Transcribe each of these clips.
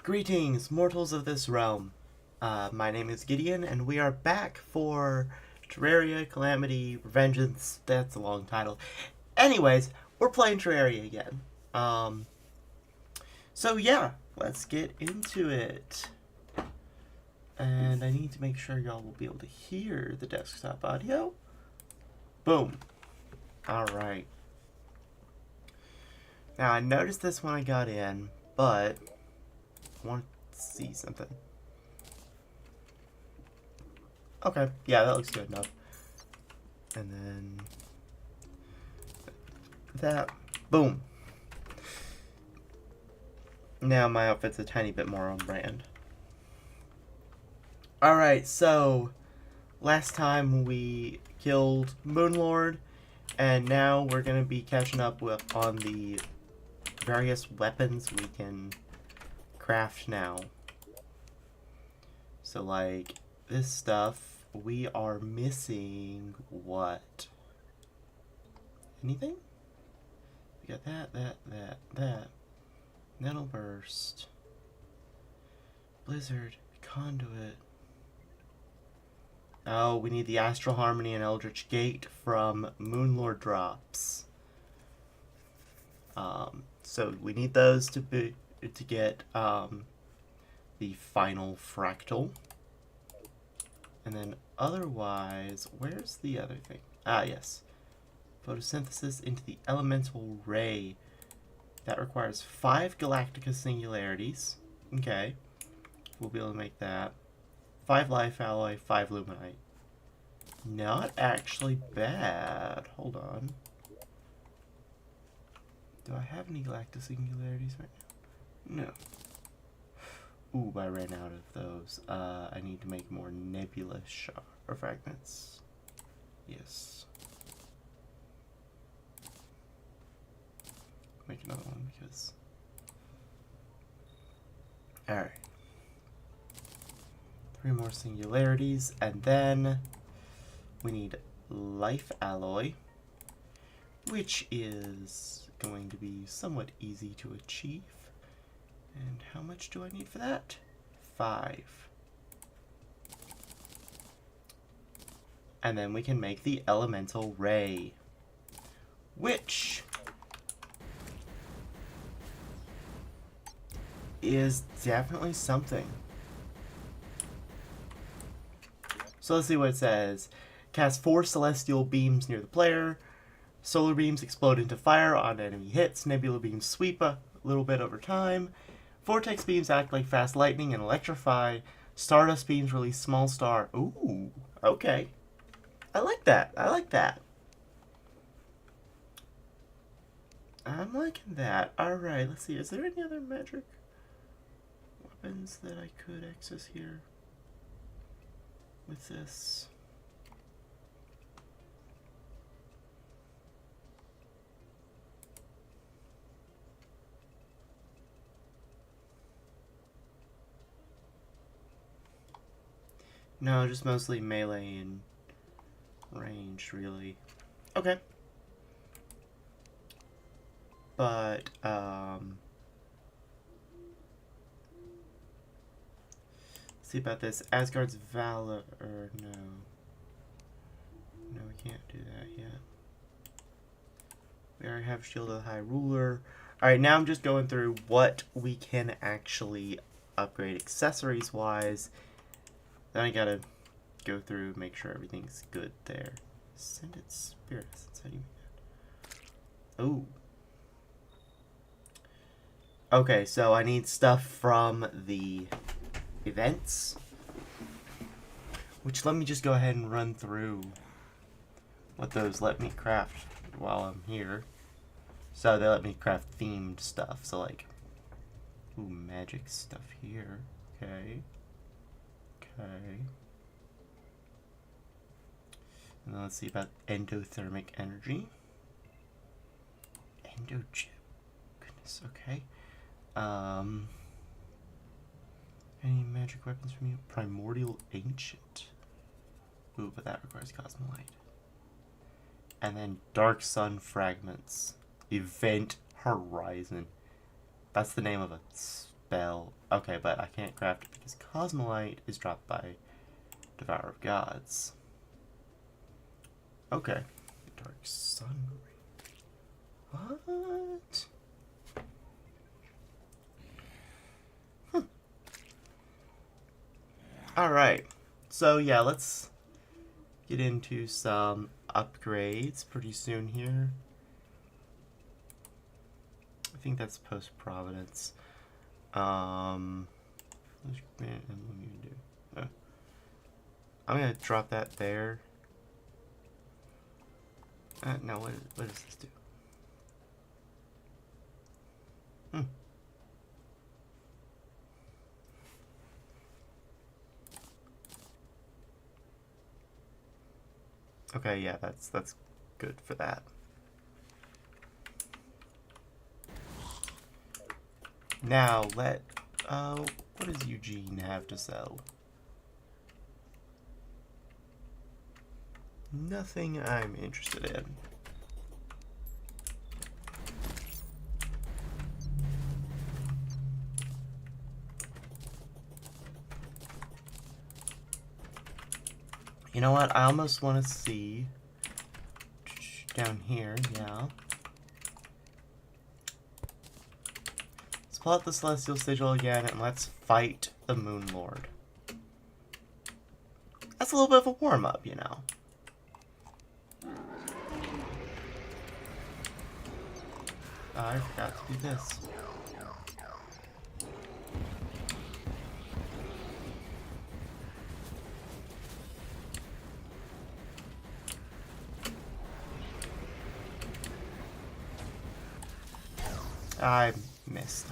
Greetings, mortals of this realm. My name is Gideon, and we are back for Terraria, Calamity, Revengeance. That's a long title. Anyways, we're playing Terraria again. So yeah, let's get into it. And I need to make sure y'all will be able to hear the desktop audio. Boom. Alright. Now, I noticed this when I got in, but I want to see something. Okay, yeah, that looks good enough. And then that, boom. Now my outfit's a tiny bit more on brand. Alright, so last time we killed Moonlord, and now we're going to be catching up on the various weapons we can craft now. So like this stuff, we are missing what? Anything? We got that. Nettle Burst. Blizzard. Conduit. Oh, we need the Astral Harmony and Eldritch Gate from Moonlord drops. So we need those to get the final fractal. And then otherwise, where's the other thing? Ah, yes. Photosynthesis into the elemental ray. That requires 5 Galactica singularities. Okay. We'll be able to make that. 5 life alloy, 5 luminite. Not actually bad. Hold on. Do I have any Galactica singularities right now? No. Ooh, I ran out of those. I need to make more nebula or fragments. Yes. Make another one because... Alright. 3 more singularities, and then we need life alloy, which is going to be somewhat easy to achieve. And how much do I need for that? 5. And then we can make the elemental ray, which is definitely something. So let's see what it says. Cast 4 celestial beams near the player. Solar beams explode into fire on enemy hits. Nebula beams sweep a little bit over time. Vortex beams act like fast lightning and electrify. Stardust beams release small star. Ooh, okay. I like that. I like that. I'm liking that. Alright, let's see. Is there any other magic weapons that I could access here with this? No, just mostly melee and range, really. Okay. But, see about this. Asgard's Valor, no. No, we can't do that yet. We already have Shield of the High Ruler. Alright, now I'm just going through what we can actually upgrade accessories-wise. Then I gotta go through, make sure everything's good there. Ascended Spirit Essence, how do you make that? Ooh. Okay, so I need stuff from the events. Which, let me just go ahead and run through what those let me craft while I'm here. So they let me craft themed stuff. So like, ooh, magic stuff here. Okay. Okay. And then let's see about endothermic energy. Endochip. Goodness, okay. Any magic weapons from you? Primordial Ancient. Ooh, but that requires Cosmolite. And then Dark Sun Fragments. Event Horizon. That's the name of a spell. Okay, but I can't craft it because Cosmolite is dropped by Devourer of Gods. Okay. Dark Sun. What? Alright. So, yeah, let's get into some upgrades pretty soon here. I think that's post-Providence. I'm gonna drop that there. No, what does this do? Okay, yeah, that's good for that. Now what does Eugene have to sell? Nothing I'm interested in. You know what? I almost want to see down here, yeah. Let's pull out the Celestial Sigil again and let's fight the Moon Lord. That's a little bit of a warm-up, you know. I forgot to do this. I missed.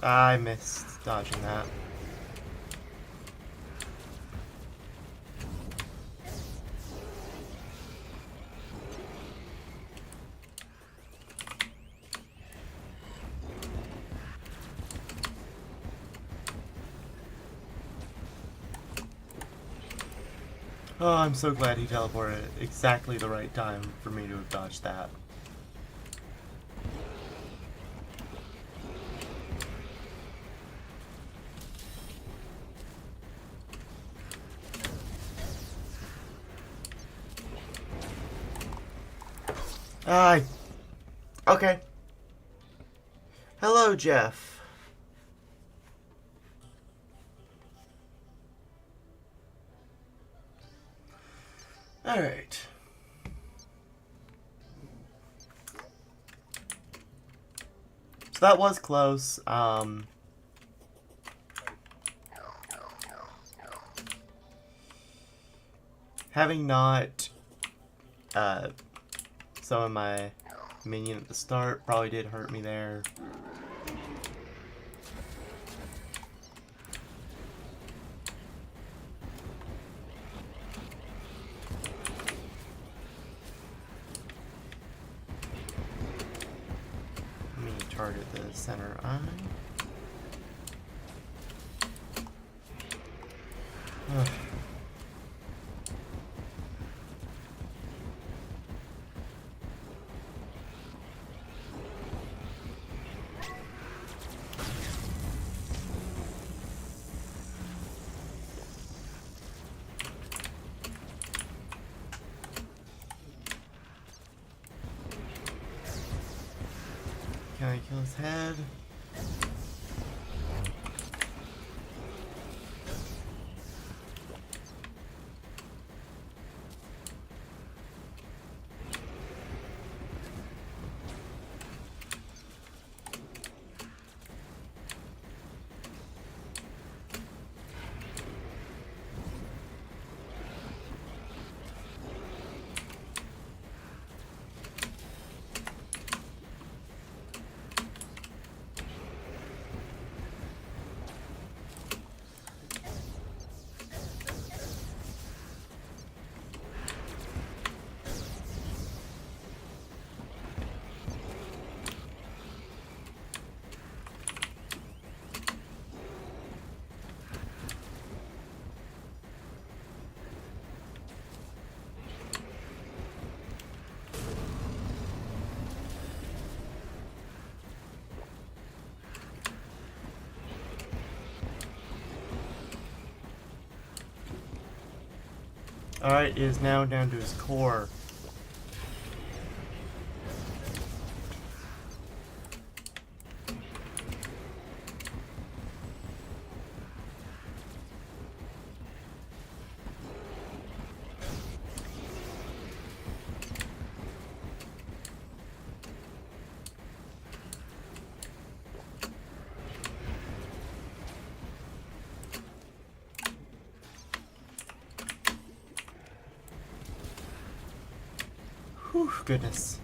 I missed dodging that. Oh, I'm so glad he teleported at exactly the right time for me to have dodged that. Okay. Hello, Jeff. Alright. So that was close. Having not summoned my minion at the start probably did hurt me there. Let me target the center eye. Ugh. Can I kill his head? Alright, it is now down to his core. Whew, goodness.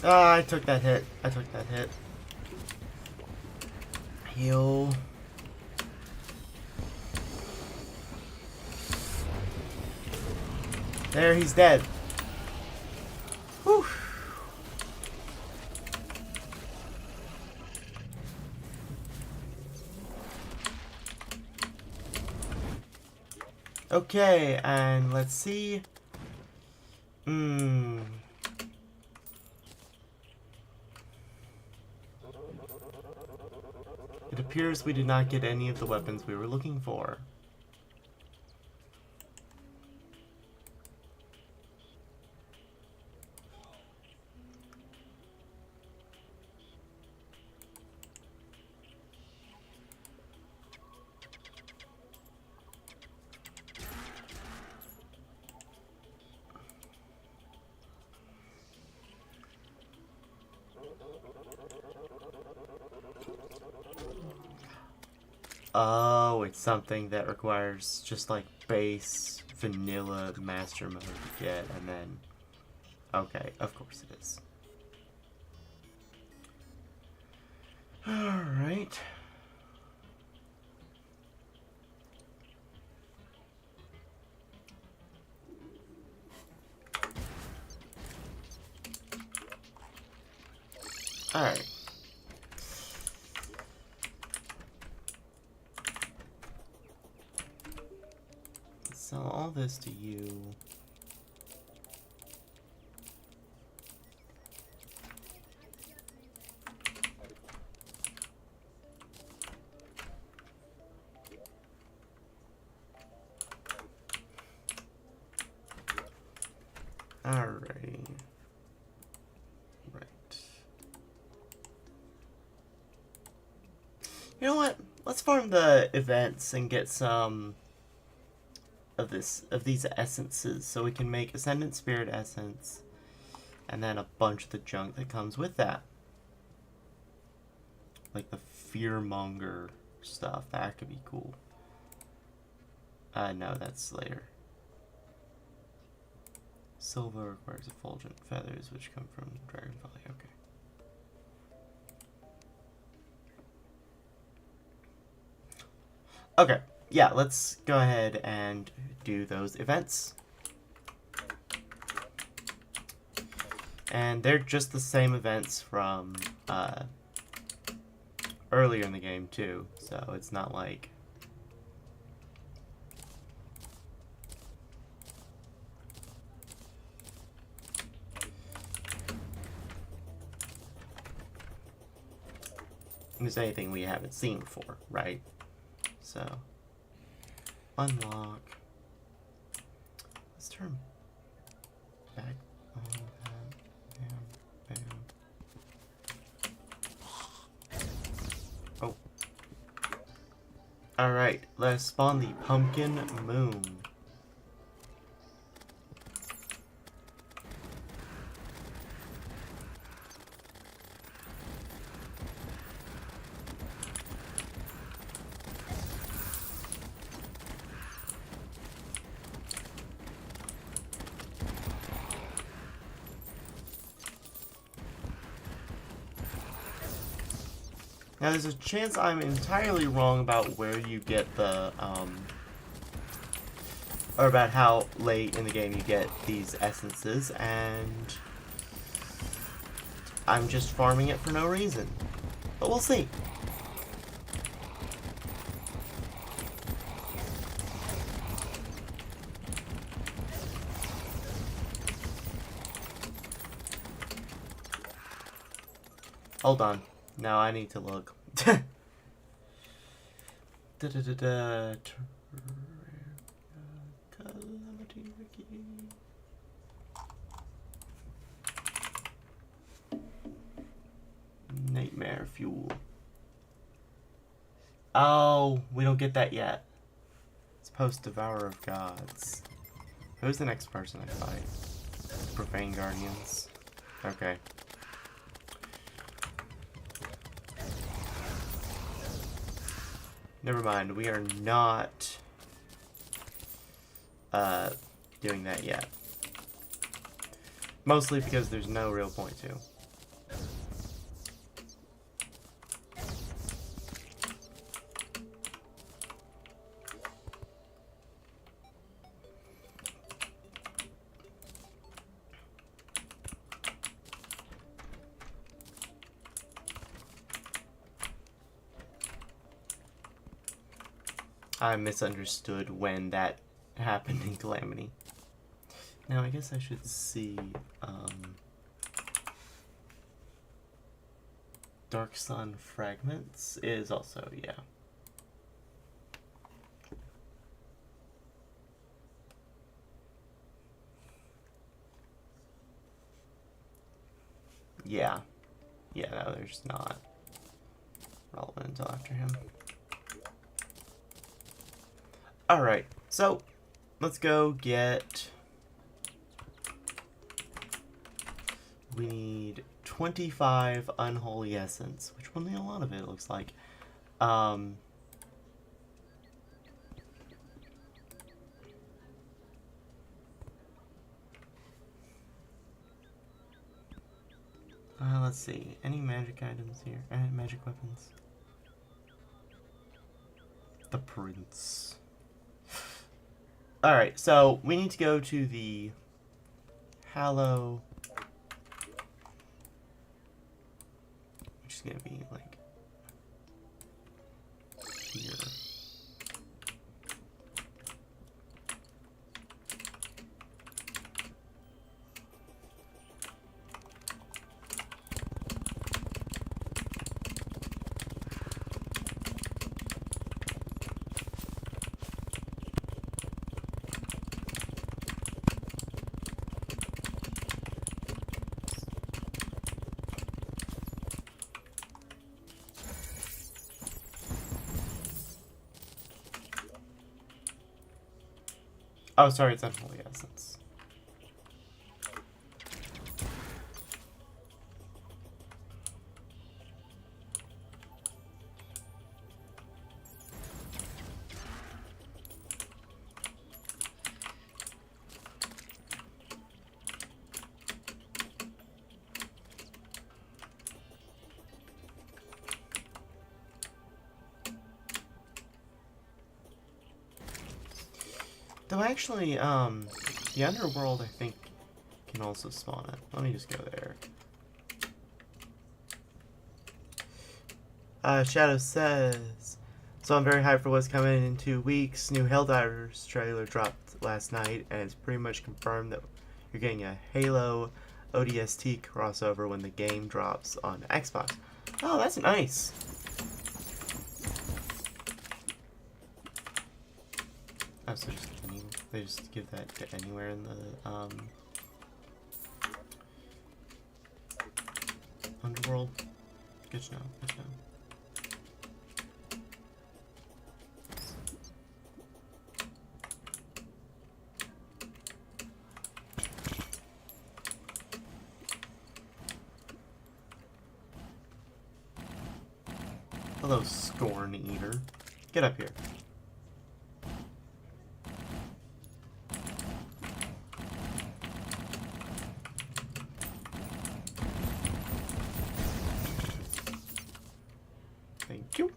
Ah, I took that hit. I took that hit. Heal. There, he's dead. Whew. Okay, and let's see. It appears we did not get any of the weapons we were looking for. Oh, it's something that requires just like base vanilla master mode to get, and then... Okay, of course it is. Alright. Alright. Sell all this to you. Alrighty. Right. You know what? Let's farm the events and get some of these essences so we can make Ascendant Spirit Essence and then a bunch of the junk that comes with that. Like the Fearmonger stuff. That could be cool. No, that's later. Silver requires effulgent feathers, which come from Dragon Valley. Okay. Okay. Yeah, let's go ahead and do those events. And they're just the same events from earlier in the game too, so it's not like there's anything we haven't seen before, right? So, unlock. Let's turn back on that. Bam, bam. Oh. Alright, let's spawn the pumpkin moon. Now, there's a chance I'm entirely wrong about where you get the, or about how late in the game you get these essences, and I'm just farming it for no reason. But we'll see. Hold on. Now I need to look. Calamity Ricky. Nightmare fuel. Oh, we don't get that yet. It's post Devourer of Gods. Who's the next person I fight? Profane Guardians. Okay. Never mind, we are not doing that yet. Mostly because there's no real point to. I misunderstood when that happened in Calamity. Now, I guess I should see, Dark Sun Fragments is also, yeah. Yeah. Yeah, no, there's not relevant until after him. Alright, so let's go get. We need 25 unholy essence, which we'll need a lot of it, looks like. Let's see. Any magic items here? Magic weapons. The Prince. Alright, so we need to go to the Hallow, which is going to be like here. Oh, sorry, it's unholy essence. Though actually, the underworld, I think, can also spawn it. Let me just go there. Shadow says, so I'm very hyped for what's coming in 2 weeks. New Helldivers trailer dropped last night, and it's pretty much confirmed that you're getting a Halo ODST crossover when the game drops on Xbox. Oh, that's nice. Oh, so they just give that to anywhere in the underworld. Good to know. Good to know. Hello, Scorn Eater. Get up here. Thank you.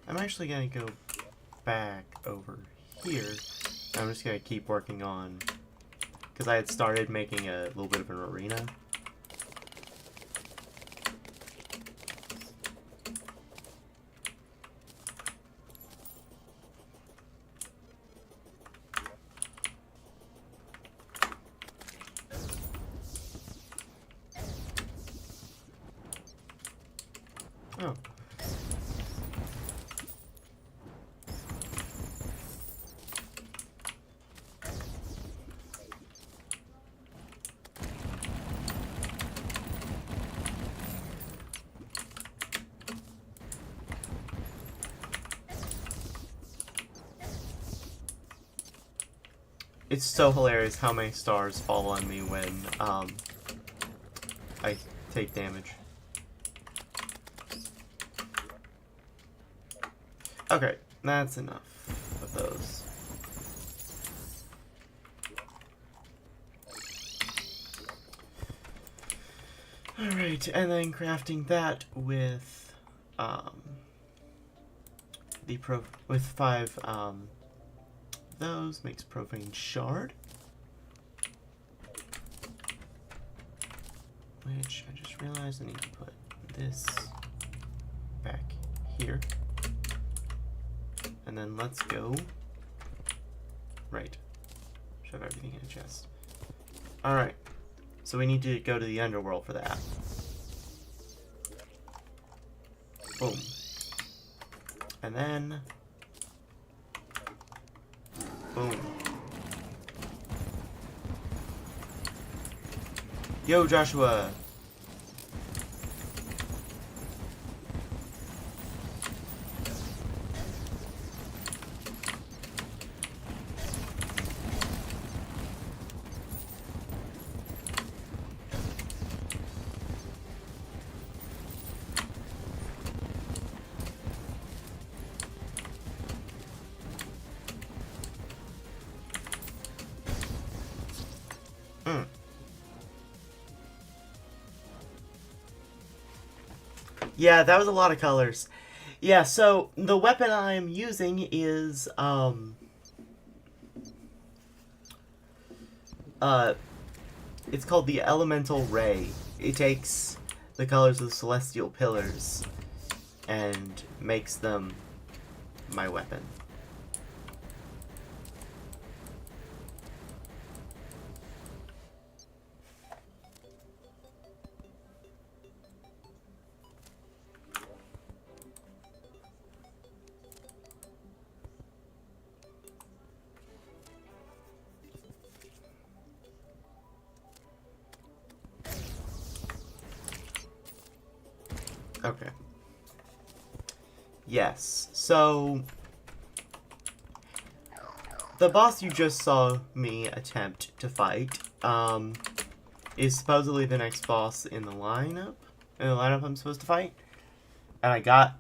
I'm actually going to go back over here. I'm just going to keep working on, because I had started making a little bit of an arena. Oh. It's so hilarious how many stars fall on me when I take damage. Okay, that's enough of those. Alright, and then crafting that with with 5 those makes profane shard, which I just realized I need to put this back here, and then let's go right, shove everything in a chest. All right, so we need to go to the underworld for that. Boom. And then boom. Yo, Joshua. Yeah, that was a lot of colors. Yeah, so the weapon I'm using is it's called the Elemental Ray. It takes the colors of the celestial pillars and makes them my weapon. Okay. Yes, so the boss you just saw me attempt to fight is supposedly the next boss in the lineup I'm supposed to fight. And I got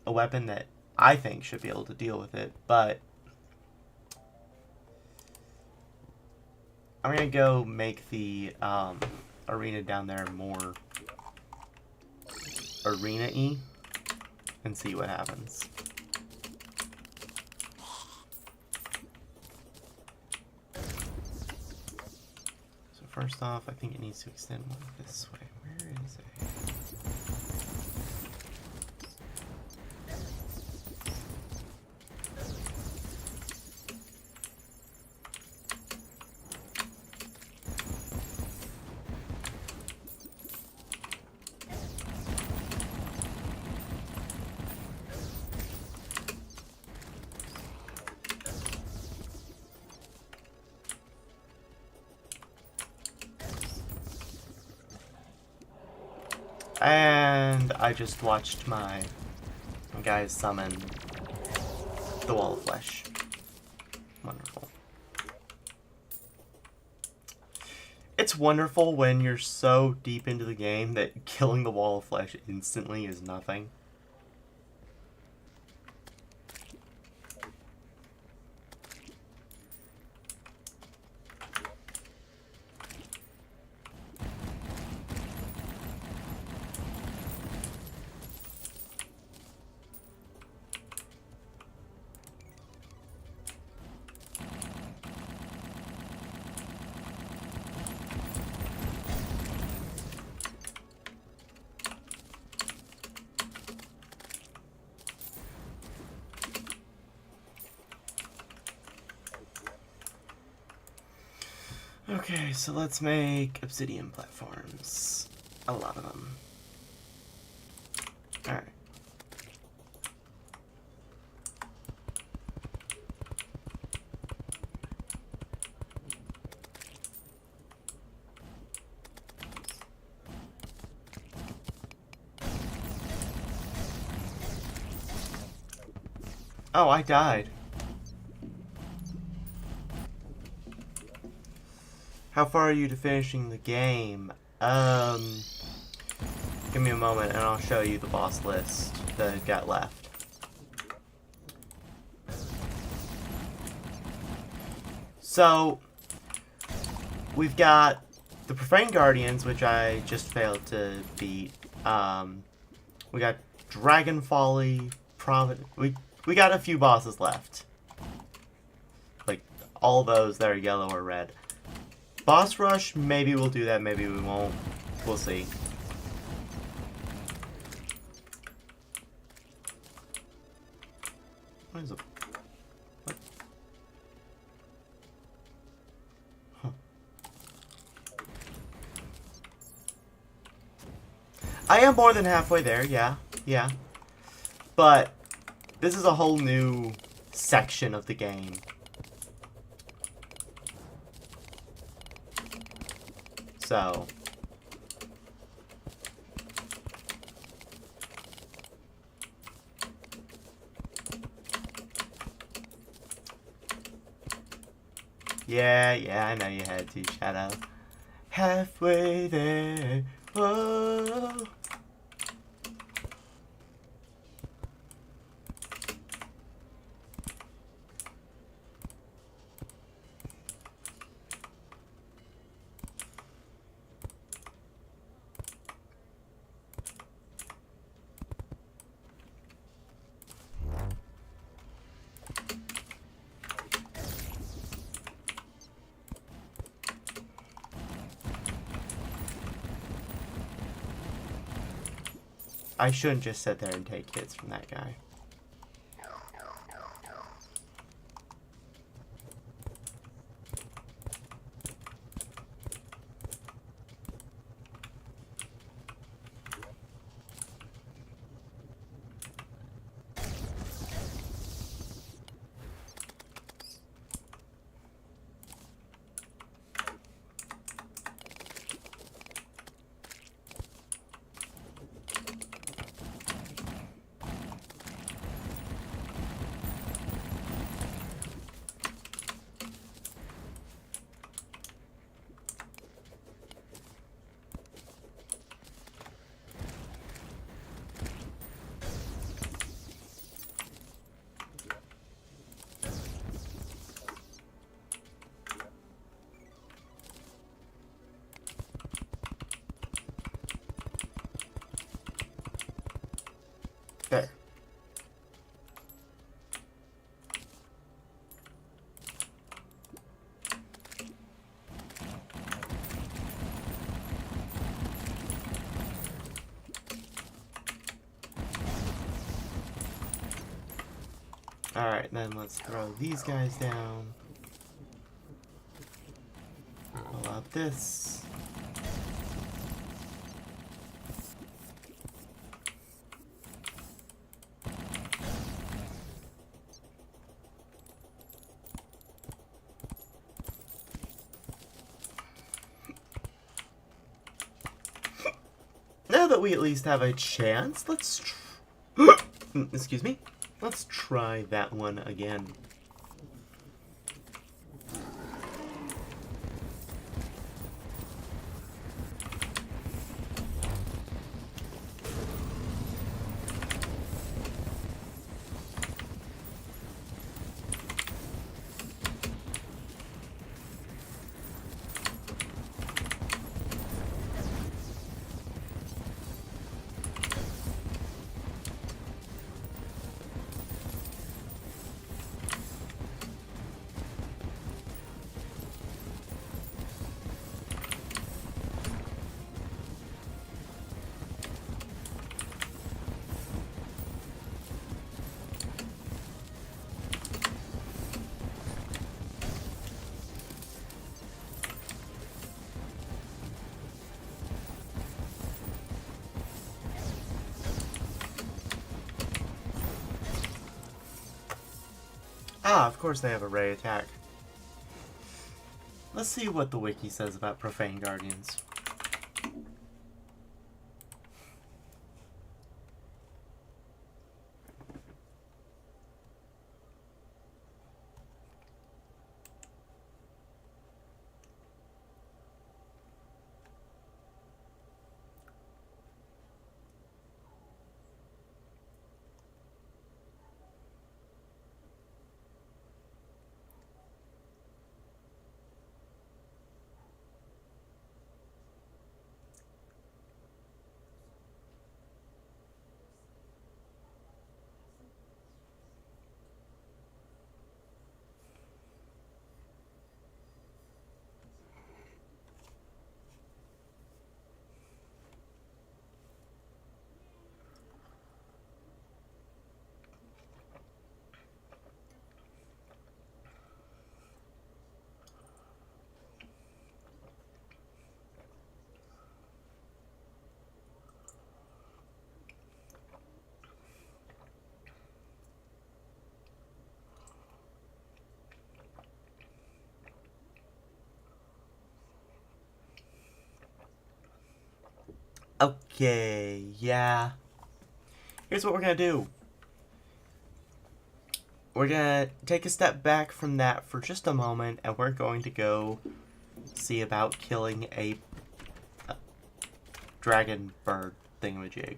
a weapon that I think should be able to deal with it, but I'm gonna go make the arena down there more arena-y and see what happens. So first off, I think it needs to extend one this way. Where is it? I just watched my guys summon the Wall of Flesh. Wonderful. It's wonderful when you're so deep into the game that killing the Wall of Flesh instantly is nothing. Okay, so let's make obsidian platforms. A lot of them. Alright. Oh, I died. How far are you to finishing the game? Give me a moment and I'll show you the boss list that I've got left. So, we've got the Profane Guardians, which I just failed to beat. We got Dragon Folly, we got a few bosses left. Like, all those that are yellow or red. Boss Rush, maybe we'll do that, maybe we won't. We'll see. What is it? What? Huh. I am more than halfway there, yeah. But this is a whole new section of the game. So, yeah, I know you had to, Shadow. Halfway there, whoa. I shouldn't just sit there and take hits from that guy. There. Alright, then let's throw these guys down. Pull out this. Now that that we at least have a chance, let's excuse me. Let's try that one again. Ah, of course they have a ray attack. Let's see what the wiki says about profane guardians. Okay, yeah. Here's what we're gonna do. We're gonna take a step back from that for just a moment, and we're going to go see about killing a dragon bird thingamajig.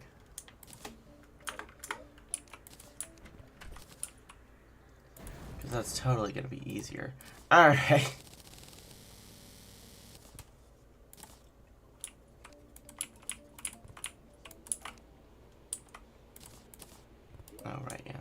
Because that's totally gonna be easier. Alright. Alright, yeah.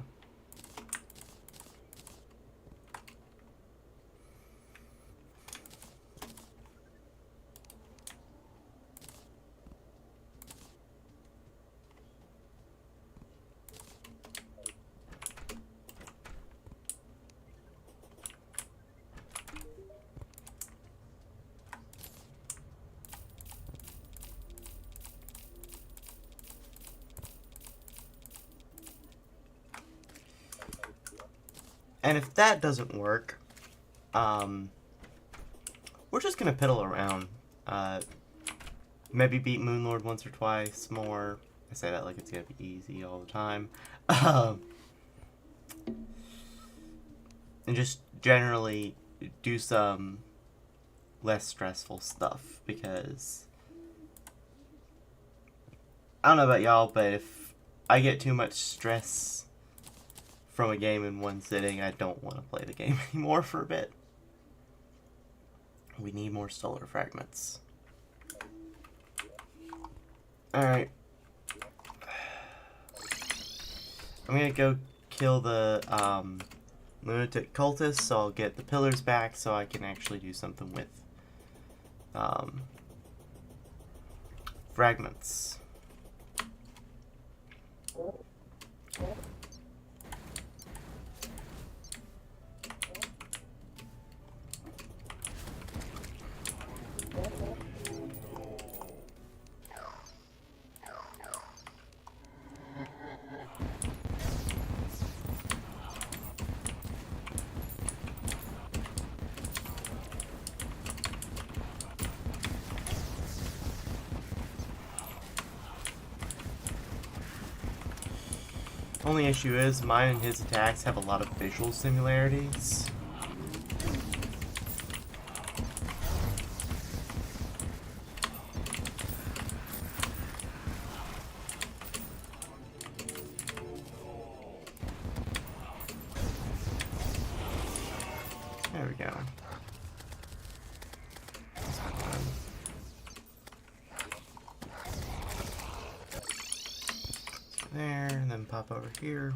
And if that doesn't work, we're just gonna piddle around. Maybe beat Moonlord once or twice more. I say that like it's gonna be easy all the time. And just generally do some less stressful stuff, because I don't know about y'all, but if I get too much stress from a game in one sitting, I don't want to play the game anymore for a bit. We need more solar fragments. Alright. I'm gonna go kill the lunatic cultist, so I'll get the pillars back so I can actually do something with fragments. Only issue is mine and his attacks have a lot of visual similarities. There we go. There, and then pop over here.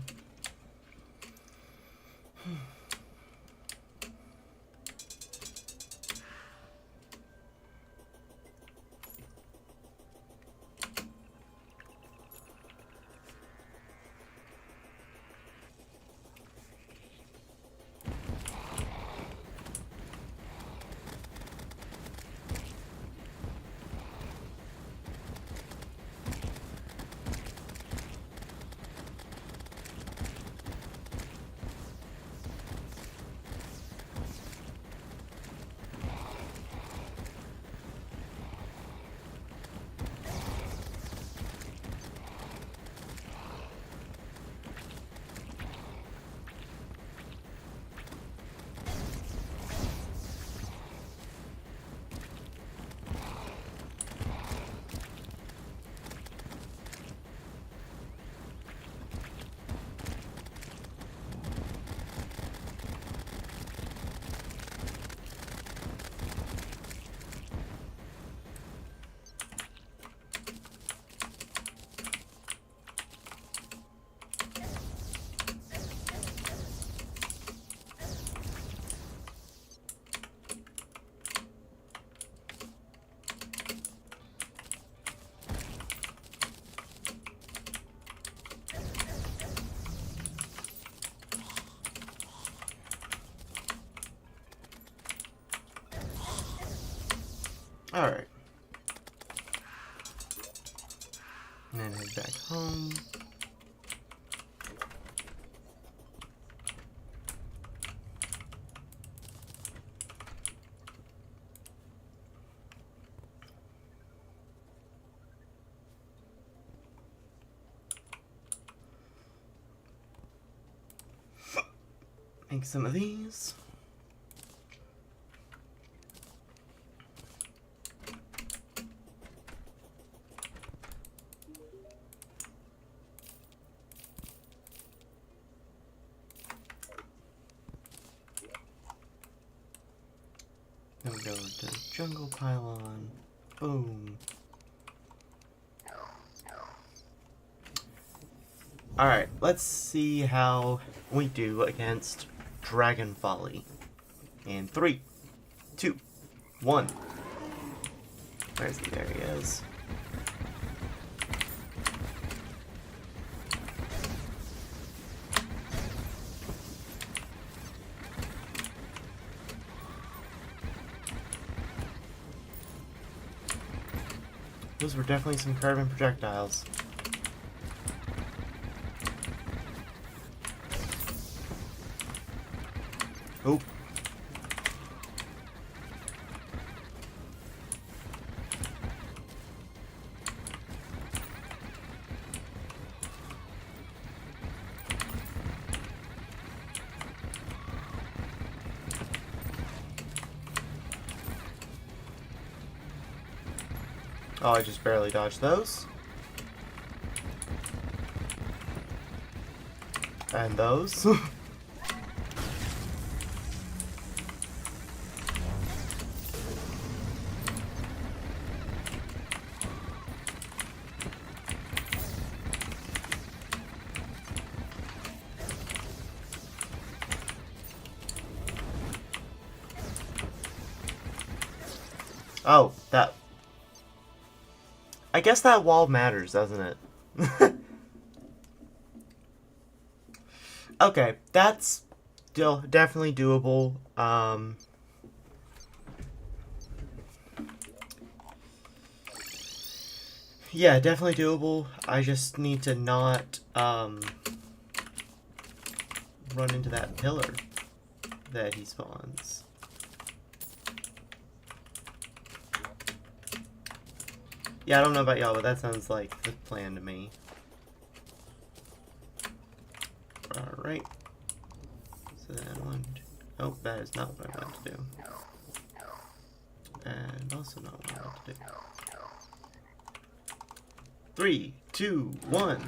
Alright. And then head back home. Make some of these. Then we go to jungle pylon. Boom. Alright, let's see how we do against Dragon Folly. In 3, 2, 1. Where's he? There he is. Those were definitely some carbon projectiles. Oh. Oh, I just barely dodged those. And those. Oh, that... I guess that wall matters, doesn't it? Okay, that's still definitely doable. Yeah, definitely doable. I just need to not run into that pillar that he spawns. Yeah, I don't know about y'all, but that sounds like the plan to me. Alright. So then oh, that is not what I want to do. And also not what I want to do. 3, 2, 1.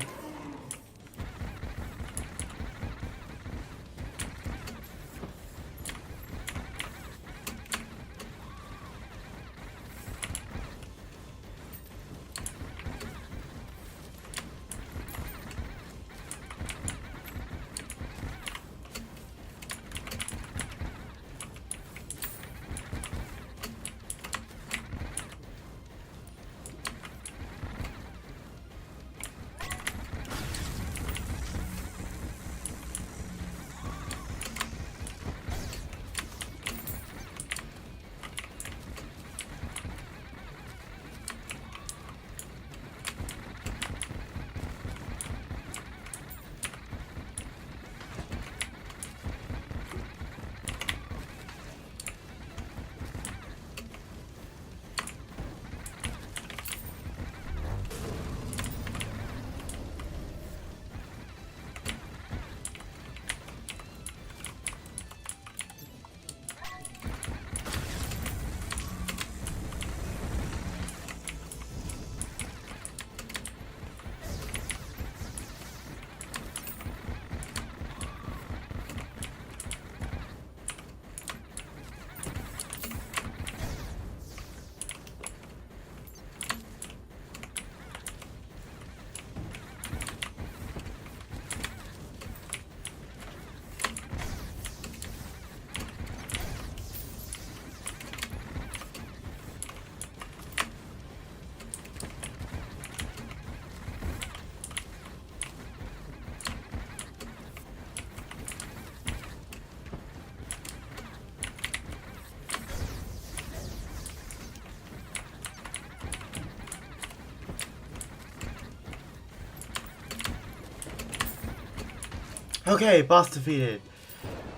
Okay, boss defeated.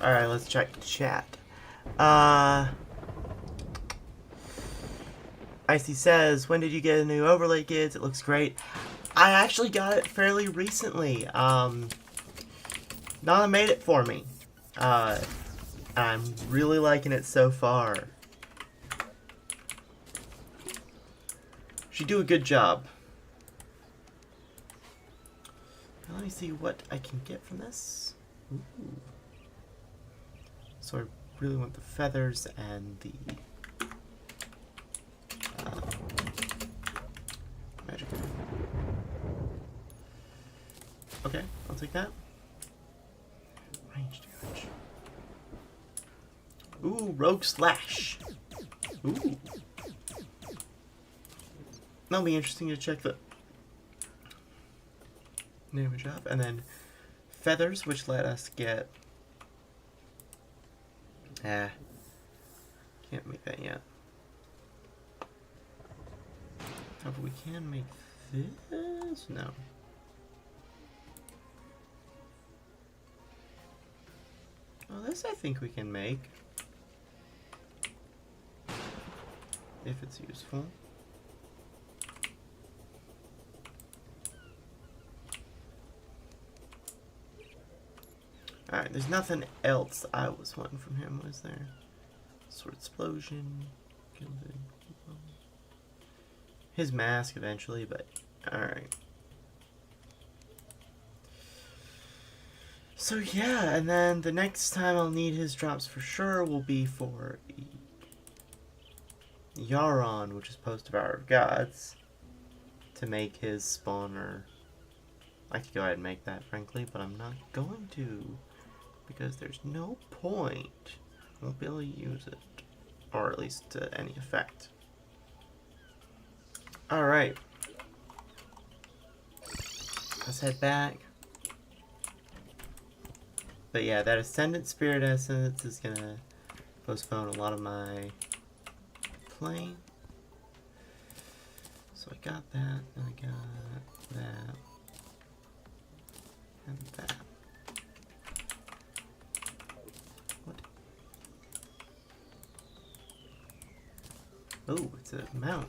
Alright, let's check the chat. Icy says, when did you get a new overlay, kids? It looks great. I actually got it fairly recently. Nana made it for me. I'm really liking it so far. She do a good job. Let me see what I can get from this. Ooh. So I really want the feathers and the magic. Okay, I'll take that. Ranged damage. Ooh, Rogue Slash. Ooh. That'll be interesting to check the damage up. And then feathers, which let us get... can't make that yet. Oh, but we can make this? No. Well, this I think we can make. If it's useful. Alright, there's nothing else I was wanting from him, was there? Sword Explosion. His mask eventually, but alright. So yeah, and then the next time I'll need his drops for sure will be for Yaron, which is Post-Devourer of Gods, to make his spawner. I could go ahead and make that, frankly, but I'm not going to, because there's no point. I won't be able to use it, or at least to any effect. Alright. Let's head back. But yeah, that Ascendant Spirit Essence is gonna postpone a lot of my playing. So I got that, and I got that, and that. What? Oh, it's a mount.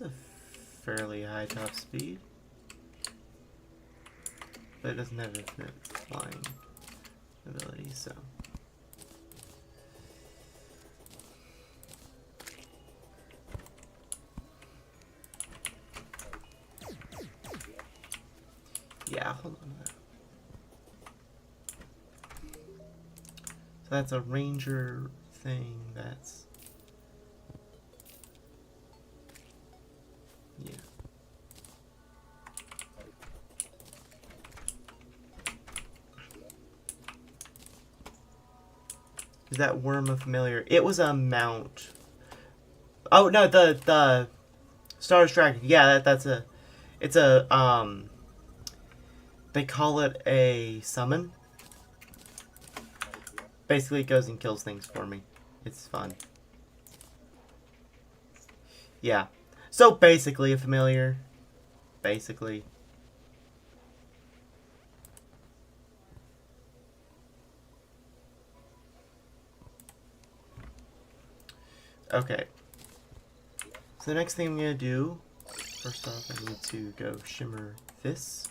a fairly high top speed, but it doesn't have infinite flying ability, so. Yeah, hold on to that. So that's a ranger thing, that's... yeah. Is that worm a familiar? It was a mount. Oh no, the Stars Dragon. Yeah, that's a... it's a they call it a summon. Basically, it goes and kills things for me. It's fun. Yeah. So basically a familiar. Basically. Okay. So the next thing I'm going to do, first off, I need to go shimmer this.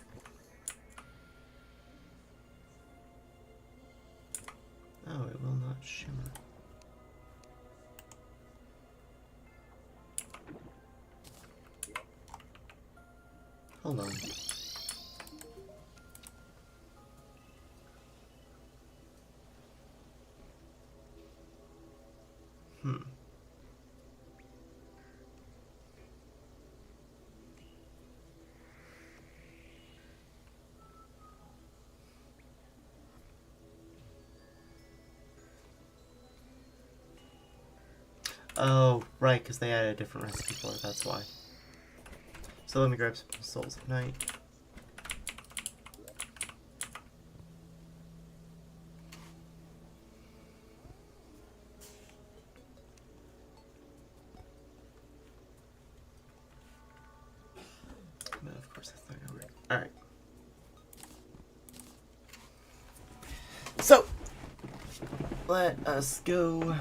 Oh, it will not shimmer. Hold on. Oh, right, because they added a different recipe for it, that's why. So let me grab some Souls of Night. But of course that's not gonna work. Alright. So, let us go.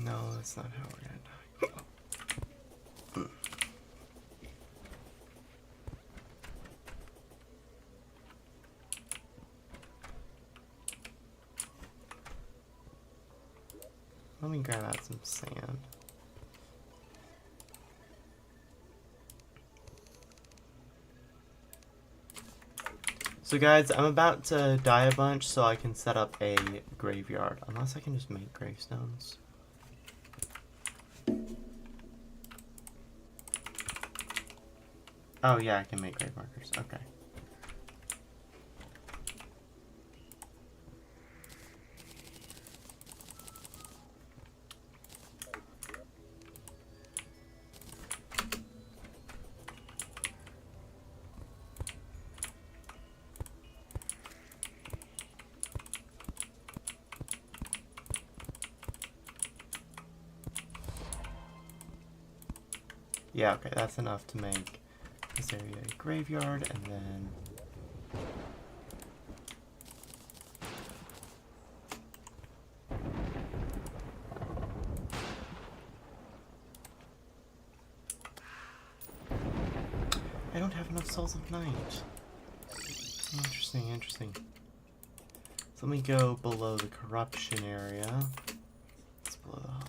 No, that's not how we're gonna die. Let me grab out some sand. So guys, I'm about to die a bunch so I can set up a graveyard. Unless I can just make gravestones. Oh yeah, I can make grave markers. Okay. Yeah, okay, that's enough to make this area a graveyard, and then... I don't have enough Souls of Night. Interesting, interesting. So let me go below the corruption area. It's below the hollow.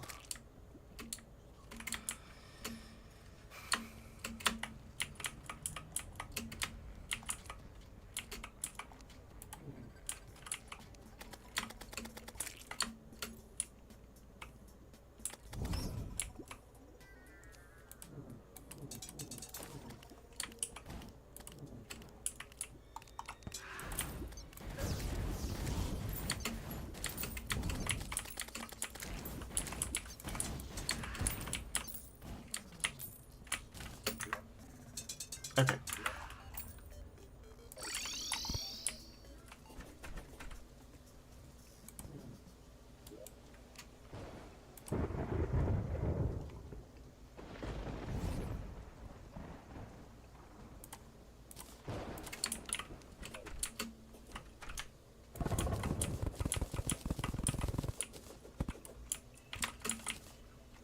Okay.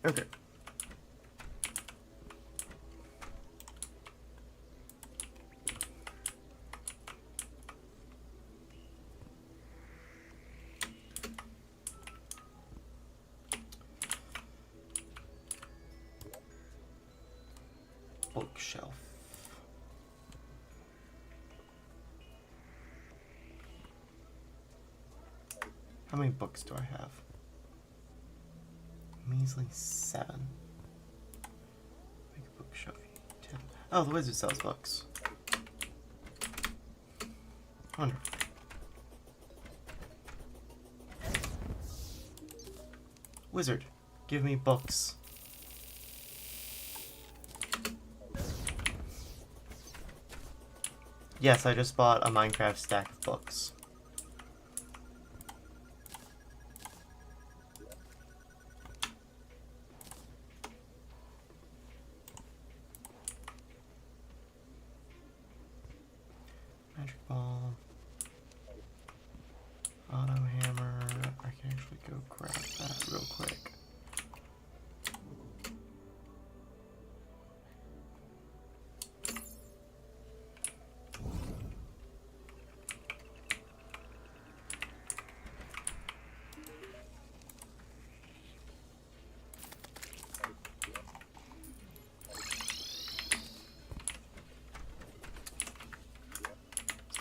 Okay. Bookshelf. How many books do I have? Measly 7. Make a bookshelf. 10. Oh, the wizard sells books. Wonderful. Wizard, give me books. Yes, I just bought a Minecraft stack of books. Magic ball. Auto hammer. I can actually go grab that real quick.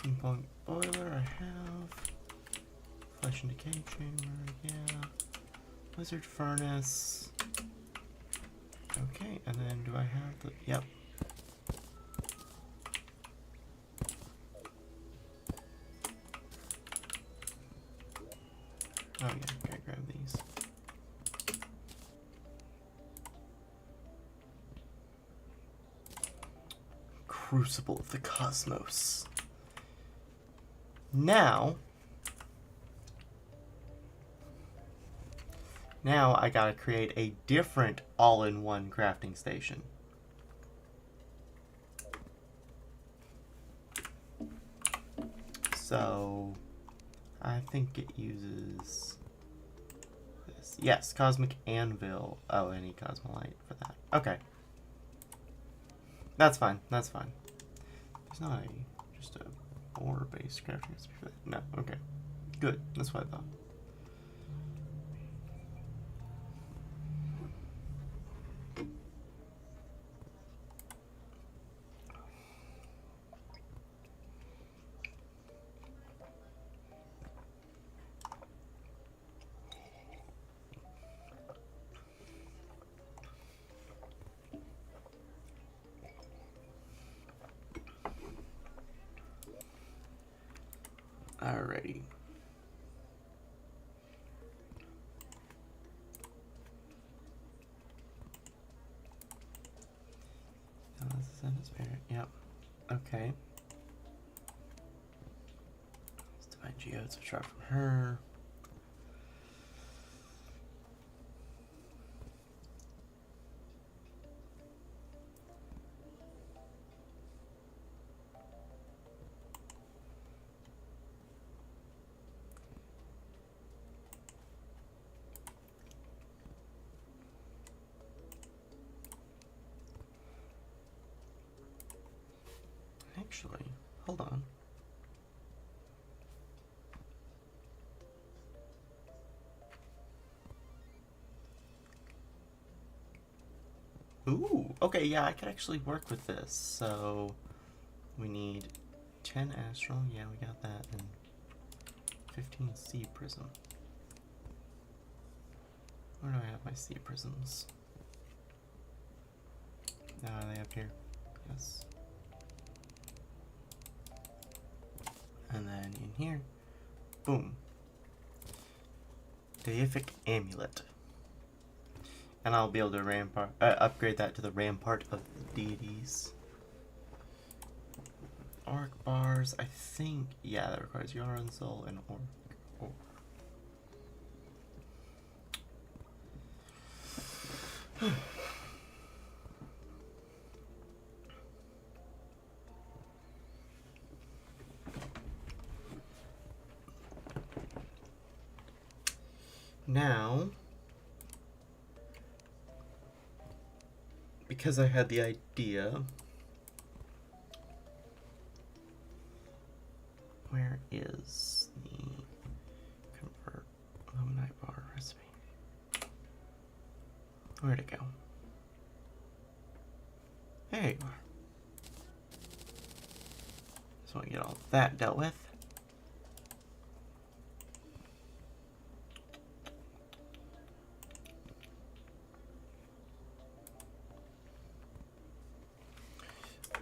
Steampunk boiler, I have. Flesh and decay chamber, yeah. Wizard furnace. Okay, and then do I have the... Yep. Oh yeah, okay, grab these. Crucible of the Cosmos. Now I gotta create a different all-in-one crafting station. So I think it uses this. Yes, Cosmic Anvil. Oh, I need Cosmolite for that. Okay. That's fine. That's fine. There's not just a ore-based crafting recipe for that. No, okay. Good. That's what I thought. Alrighty. Yep. Okay. Let's divine geodes, which are from her. Actually, hold on. Ooh, okay, yeah, I could actually work with this. So, we need 10 astral, yeah, we got that, and 15 sea prism. Where do I have my sea prisms? Are they up here? Yes. And then in here, boom. Deific Amulet. And I'll be able to upgrade that to the Rampart of the Deities. Arc bars, I think, yeah, that requires Yarn Soul and Orc. Now, because I had the idea. Where is the convert illuminate bar recipe? Where'd it go? There you are. So I get all that dealt with.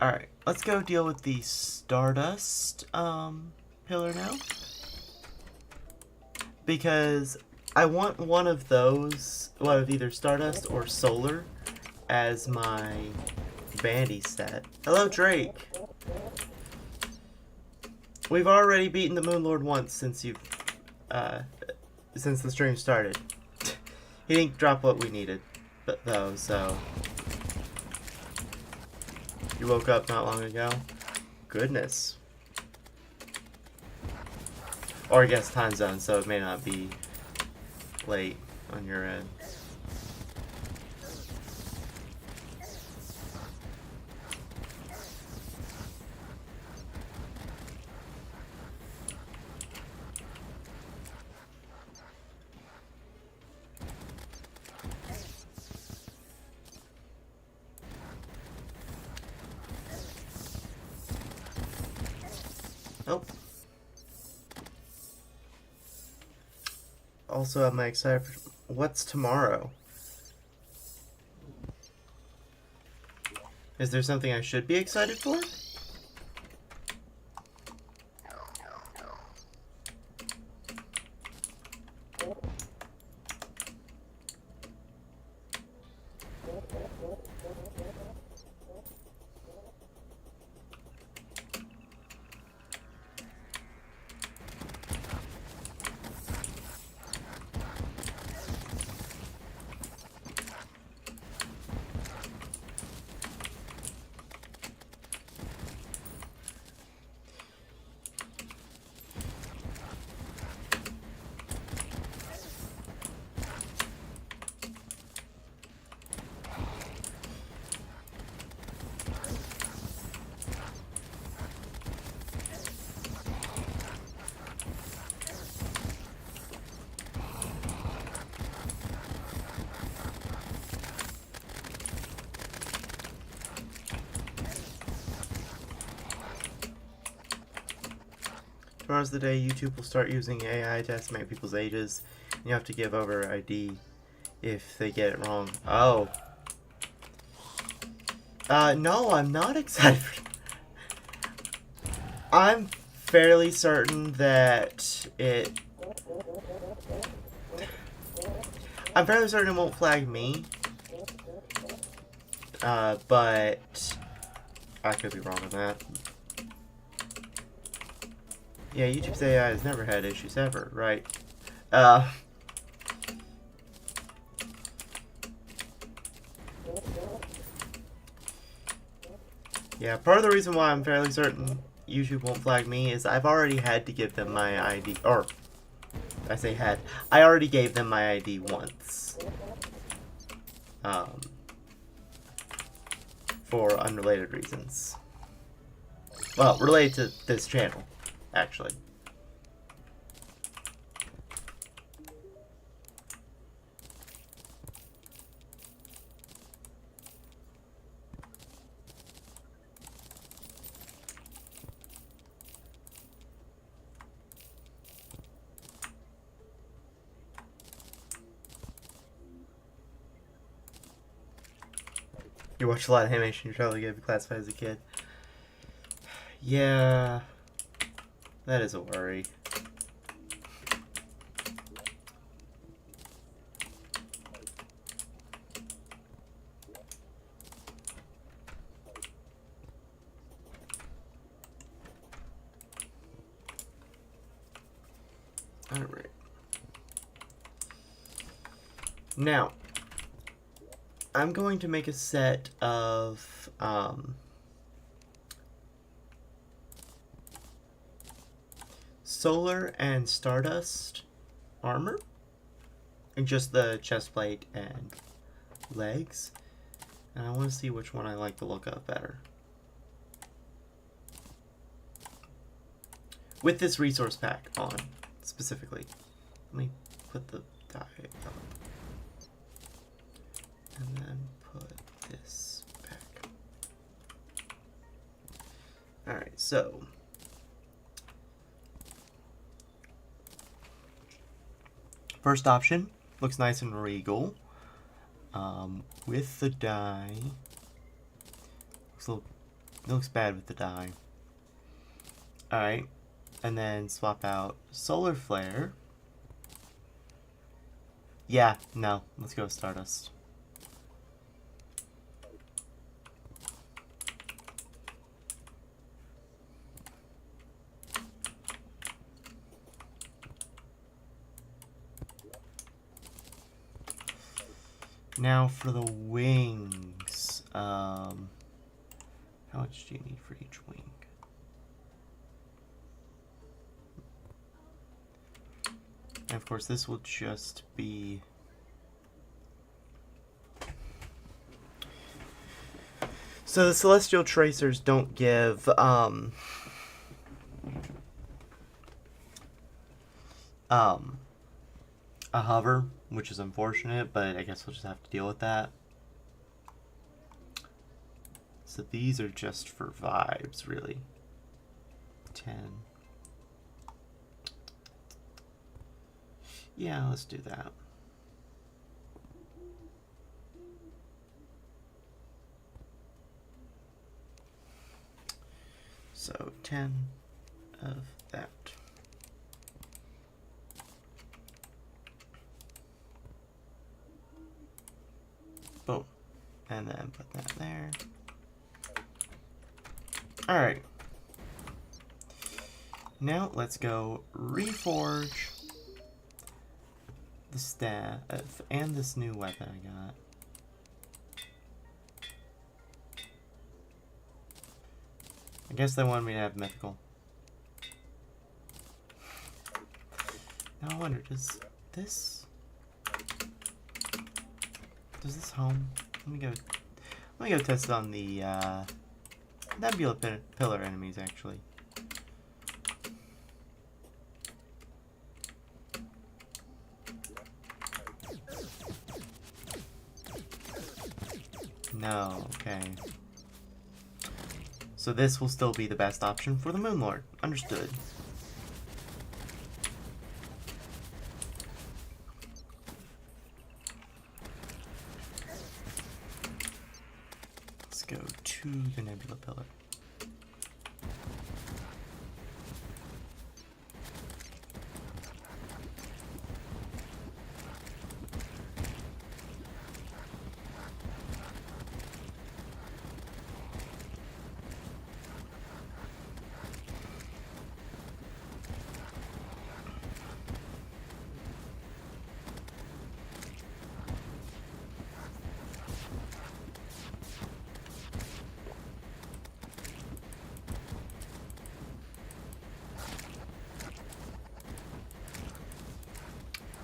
Alright, let's go deal with the Stardust pillar now. Because I want one of those, one of either Stardust or Solar, as my Bandy set. Hello, Drake! We've already beaten the Moon Lord once since you've, since the stream started. He didn't drop what we needed, but though, so... You woke up not long ago? Goodness. Or I guess time zone, so it may not be late on your end. Nope. Also, am I excited for... What's tomorrow? Is there something I should be excited for? Tomorrow's the day YouTube will start using AI to estimate people's ages. You have to give over ID if they get it wrong. Oh. No, I'm not excited for... I'm fairly certain that it... I'm fairly certain it won't flag me. But... I could be wrong on that. Yeah, YouTube's AI has never had issues ever, right? Yeah, part of the reason why I'm fairly certain YouTube won't flag me is I've already had to give them my ID, or I say had, I already gave them my ID once. For unrelated reasons. Well, related to this channel, actually. You watch a lot of animation, you're probably gonna be classified as a kid. Yeah, that is a worry. Alright. Now, I'm going to make a set of Solar and Stardust armor, and just the chest plate and legs. And I want to see which one I like the look of better. With this resource pack on, specifically. Let me put the dye up. And then put this back. Alright, so. First option. Looks nice and regal. With the dye. Looks bad with the dye. Alright. And then swap out Solar Flare. Yeah, no. Let's go with Stardust. Now for the wings. How much do you need for each wing? And of course, this will just be... So the Celestial Tracers don't give, a hover, which is unfortunate, but I guess we'll just have to deal with that. So these are just for vibes, really. 10. Yeah, let's do that. So 10 of that. Boom. And then put that there. Alright. Now let's go reforge the staff and this new weapon I got. I guess they wanted me to have mythical. Now I wonder, does this home? Let me go test it on the nebula pillar enemies actually. No, okay. So this will still be the best option for the Moon Lord. Understood. Let's go to the Nebula Pillar.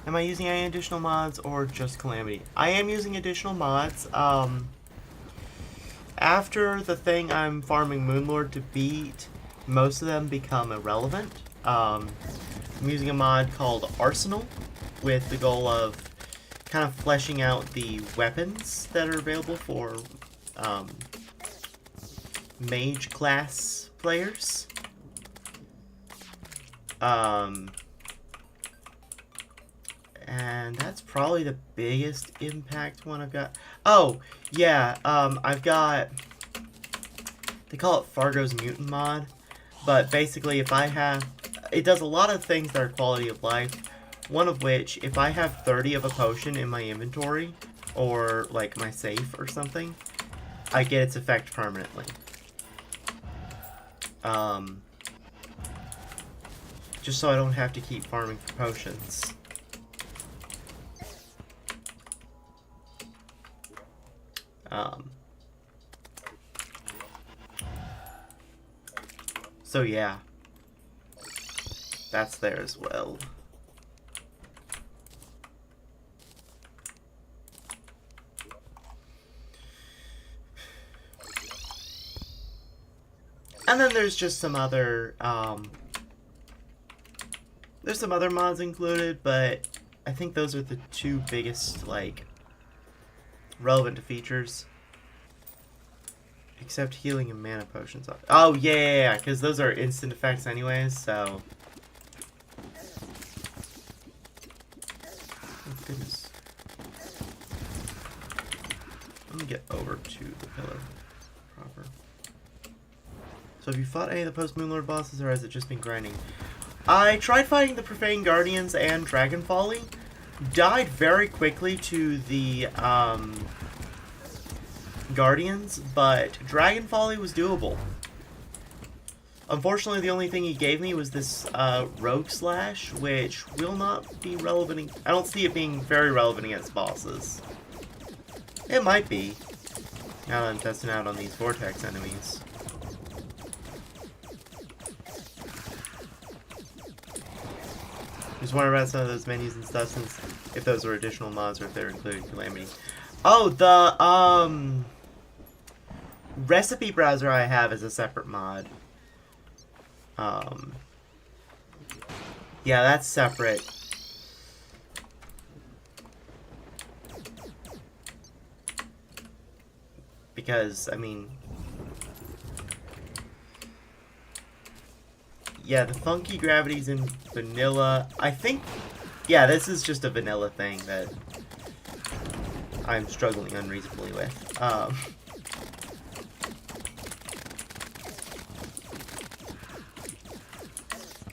Am I using any additional mods or just Calamity? I am using additional mods. After the thing I'm farming Moonlord to beat, most of them become irrelevant. I'm using a mod called Arsenal with the goal of kind of fleshing out the weapons that are available for mage class players. And that's probably the biggest impact one I've got. Oh, yeah, I've got... They call it Fargo's Mutant mod. But basically, if I have... It does a lot of things that are quality of life. One of which, if I have 30 of a potion in my inventory, or, like, my safe or something, I get its effect permanently. Just so I don't have to keep farming for potions. So yeah, that's there as well. And then there's just some other, there's some other mods included, but I think those are the two biggest, like, relevant to features. Except healing and mana potions. Oh, yeah, because those are instant effects anyways, so... Oh, goodness. Let me get over to the pillar proper. So have you fought any of the post-Moonlord bosses, or has it just been grinding? I tried fighting the Profane Guardians and Dragon Folly. Died very quickly to the, Guardians, but Dragon Folly was doable. Unfortunately, the only thing he gave me was this Rogue Slash, which will not be relevant. I don't see it being very relevant against bosses. It might be, now that I'm testing out on these Vortex enemies. Just wondering about some of those menus and stuff, since if those were additional mods or if they're included Calamity. Oh, the, recipe browser I have is a separate mod. Yeah, that's separate. Because, I mean... Yeah, the funky gravity's in vanilla. I think... Yeah, this is just a vanilla thing that I'm struggling unreasonably with.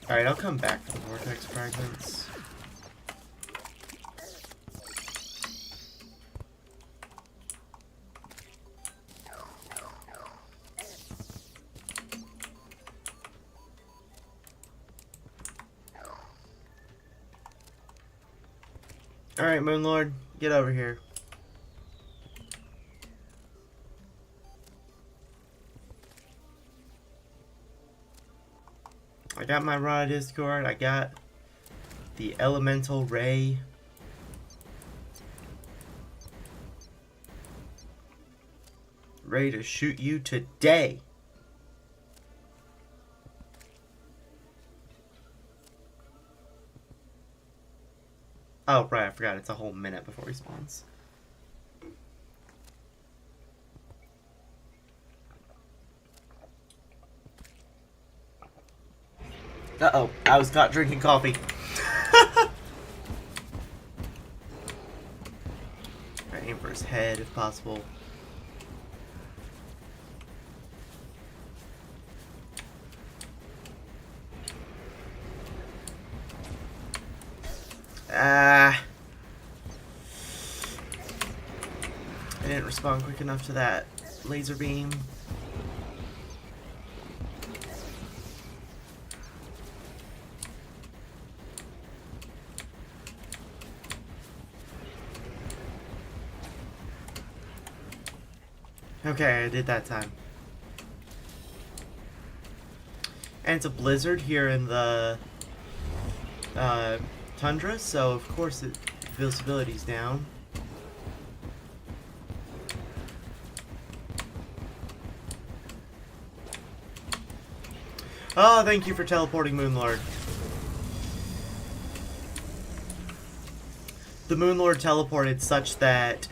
Alright, I'll come back for the vortex fragments. Alright, Moonlord, get over here. I got my raw discord, I got the elemental ray. Ready to shoot you today. Oh, right, I forgot, it's a whole minute before he spawns. Uh-oh, I was not drinking coffee. Right, aim for his head if possible. I didn't respond quick enough to that laser beam. Okay, I did that time. And it's a blizzard here in the tundra, so of course visibility's down. Oh, thank you for teleporting, Moonlord. The Moonlord teleported such that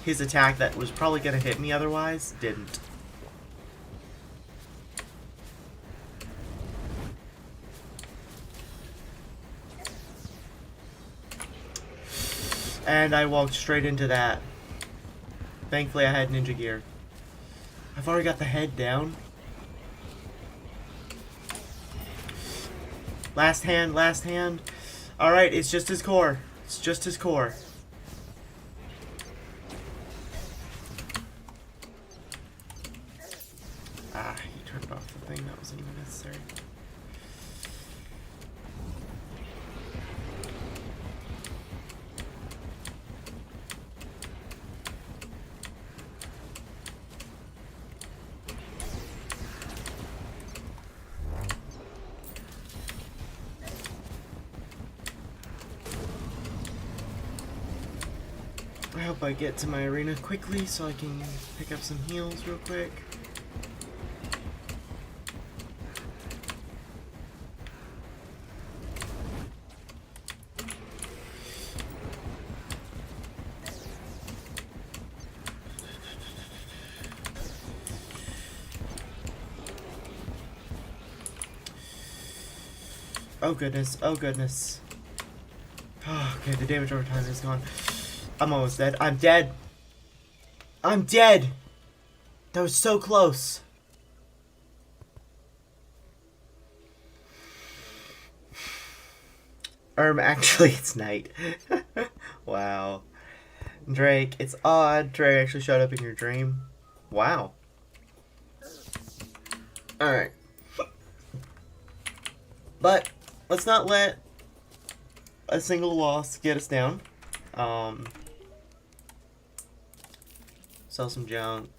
his attack that was probably going to hit me otherwise didn't. And I walked straight into that. Thankfully I had ninja gear. I've already got the head down. Last hand, last hand. Alright, it's just his core. It's just his core. Ah, he turned off the thing that wasn't even necessary. I hope I get to my arena quickly so I can pick up some heals real quick. Oh goodness, oh goodness. Oh, okay, the damage over time is gone. I'm almost dead. I'm dead! I'm dead! That was so close. Actually, it's night. Wow. Drake, it's odd. Drake actually showed up in your dream. Wow. Alright. But, let's not let a single loss get us down. Sell some junk.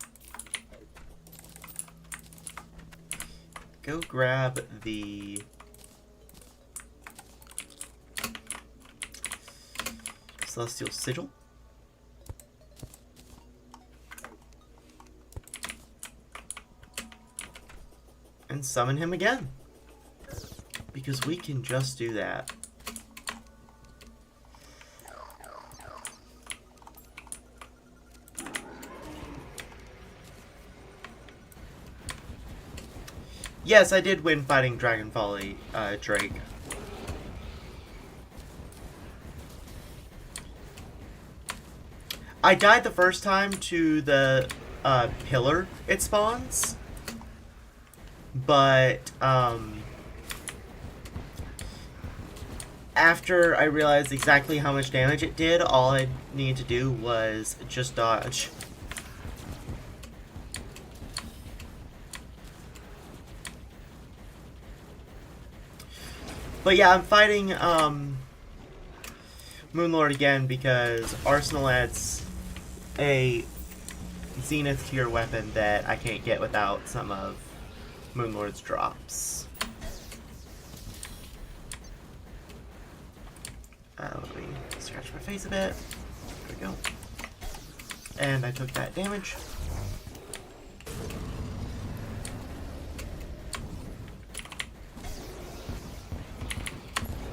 Go grab the Celestial Sigil. And summon him again. Because we can just do that. Yes, I did win fighting Dragon Folly, Drake. I died the first time to the pillar it spawns, but after I realized exactly how much damage it did, all I needed to do was just dodge. But yeah, I'm fighting Moonlord again because Arsenal adds a Zenith tier weapon that I can't get without some of Moonlord's drops. Let me scratch my face a bit. There we go. And I took that damage.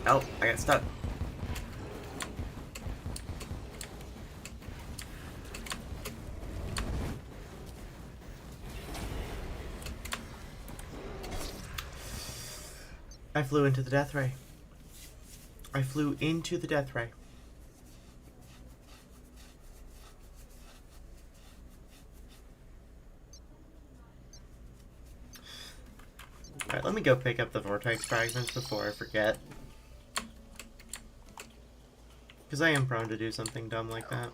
Oh, I got stuck. I flew into the death ray. I flew into the death ray. Alright, let me go pick up the vortex fragments before I forget. Because I am prone to do something dumb like that.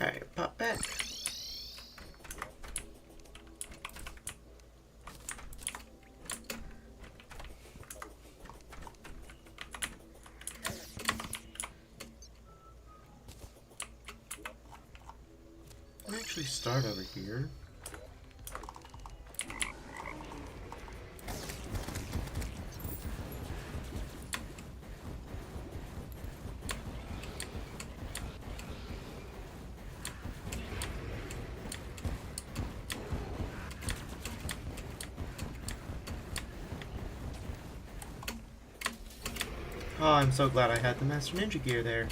Alright, pop back. I'll actually start over here. Oh, I'm so glad I had the Master Ninja gear there.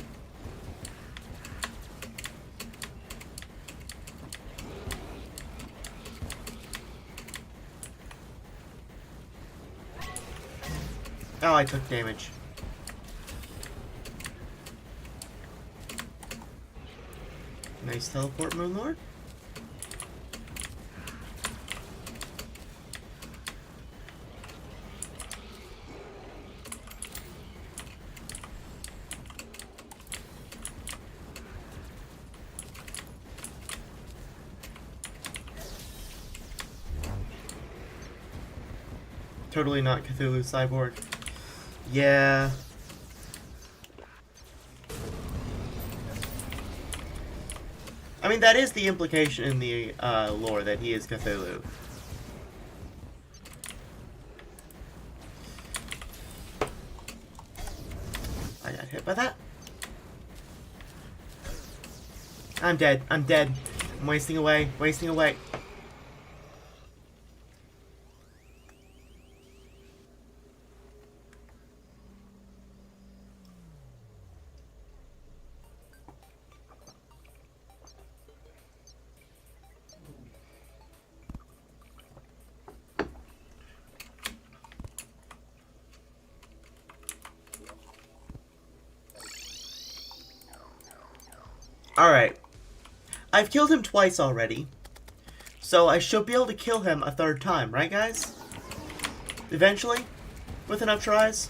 Oh, I took damage. Nice teleport, Moonlord. Totally not Cthulhu Cyborg. Yeah. I mean, that is the implication in the lore, that he is Cthulhu. I got hit by that. I'm dead. I'm dead. I'm wasting away. Wasting away. Alright. I've killed him twice already. So I should be able to kill him a third time, right guys? Eventually? With enough tries?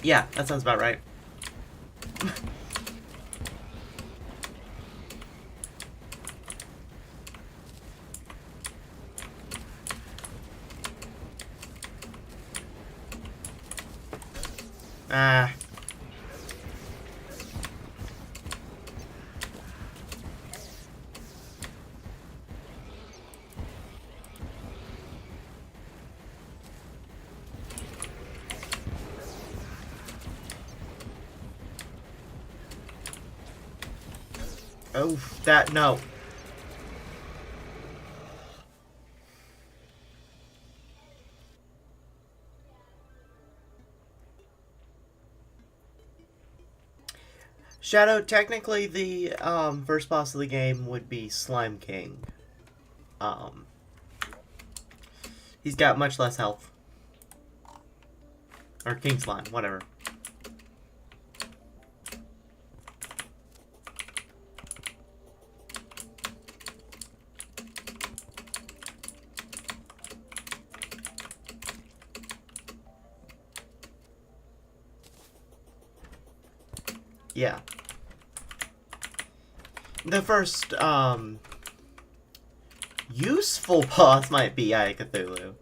Yeah, that sounds about right. Ah. Oh, that, no. Shadow, technically the first boss of the game would be Slime King. He's got much less health. Or King Slime, whatever. Yeah. The first, useful boss might be Eye of Cthulhu.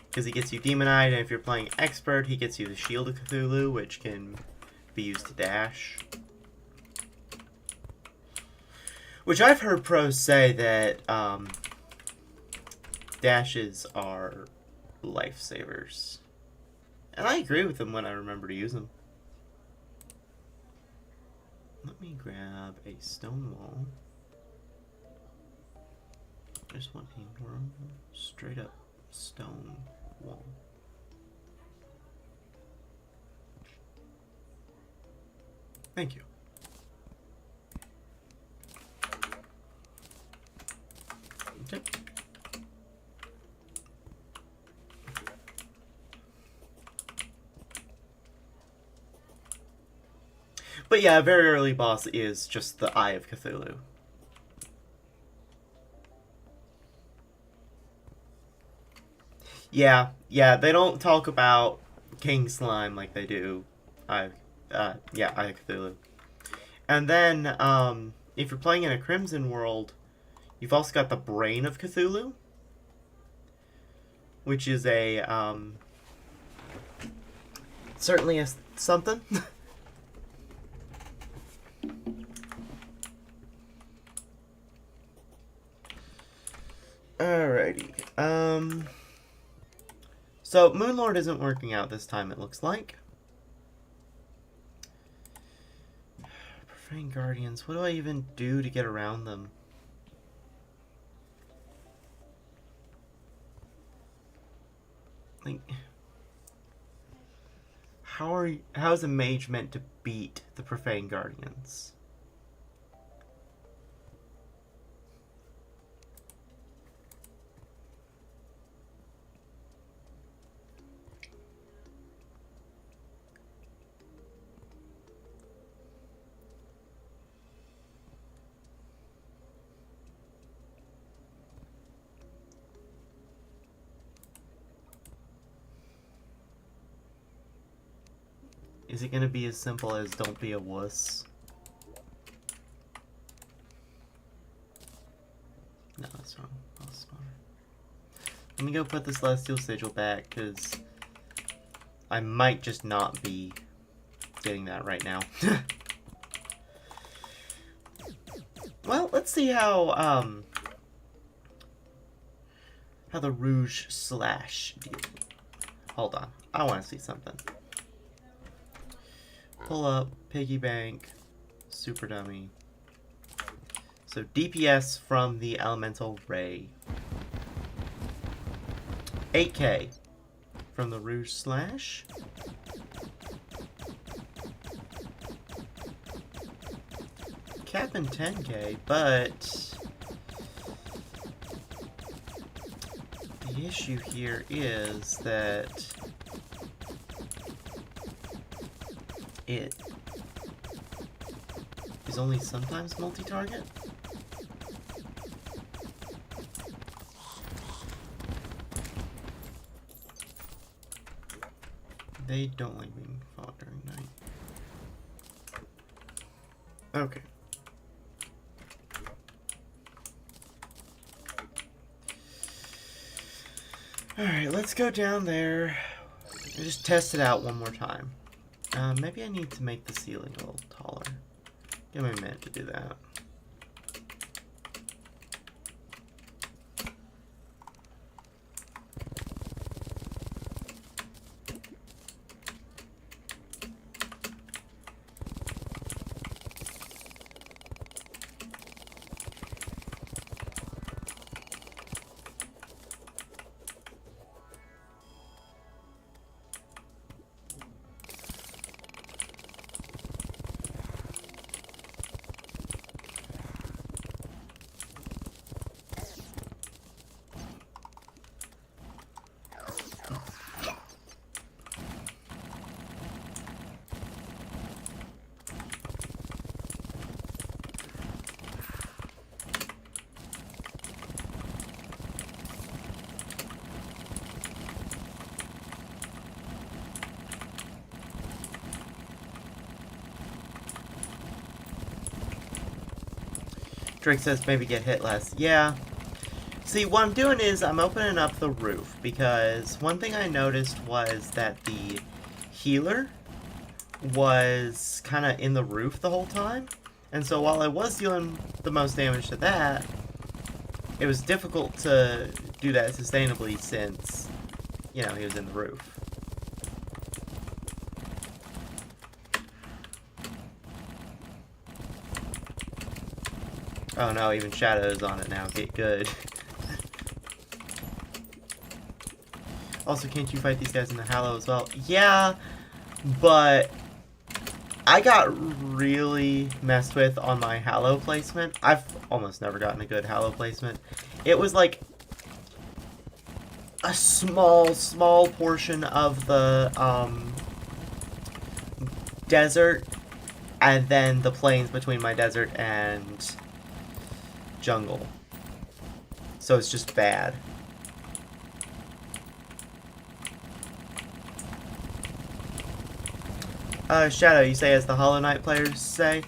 Because he gets you Demonite, and if you're playing Expert, he gets you the Shield of Cthulhu, which can be used to dash. Which I've heard pros say that, dashes are lifesavers. And I agree with them when I remember to use them. Let me grab a stone wall. I just want a normal, straight up stone wall. Thank you. Okay. But yeah, a very early boss is just the Eye of Cthulhu. Yeah, they don't talk about King Slime like they do Eye of Cthulhu. And then, if you're playing in a Crimson world, you've also got the Brain of Cthulhu, which is a, certainly a something. Alrighty. So, Moonlord isn't working out this time, it looks like. Profane Guardians. What do I even do to get around them? Like, how's a mage meant to beat the Profane Guardians? Is it gonna be as simple as don't be a wuss? No, that's wrong. That's wrong. Let me go put the Celestial Sigil back, because I might just not be getting that right now. Well, let's see how the Rouge Slash deal. Hold on. I want to see something. Pull up, piggy bank, super dummy. So DPS from the elemental ray. 8k from the Rouge Slash. Cap and 10k, but the issue here is that it's is only sometimes multi-target. They don't like being fought during night. Okay. Alright, let's go down there and just test it out one more time. Maybe I need to make the ceiling a little taller. Give me a minute to do that. Drake says maybe get hit less. Yeah. See, what I'm doing is I'm opening up the roof, because one thing I noticed was that the healer was kind of in the roof the whole time. And so while I was dealing the most damage to that, it was difficult to do that sustainably since, you know, he was in the roof. Oh no, even Shadow's on it now. Get good. Also, can't you fight these guys in the Hallow as well? Yeah, but I got really messed with on my Hallow placement. I've almost never gotten a good Hallow placement. It was like a small portion of the desert, and then the plains between my desert and jungle. So it's just bad. Shadow, you say as the Hollow Knight players say?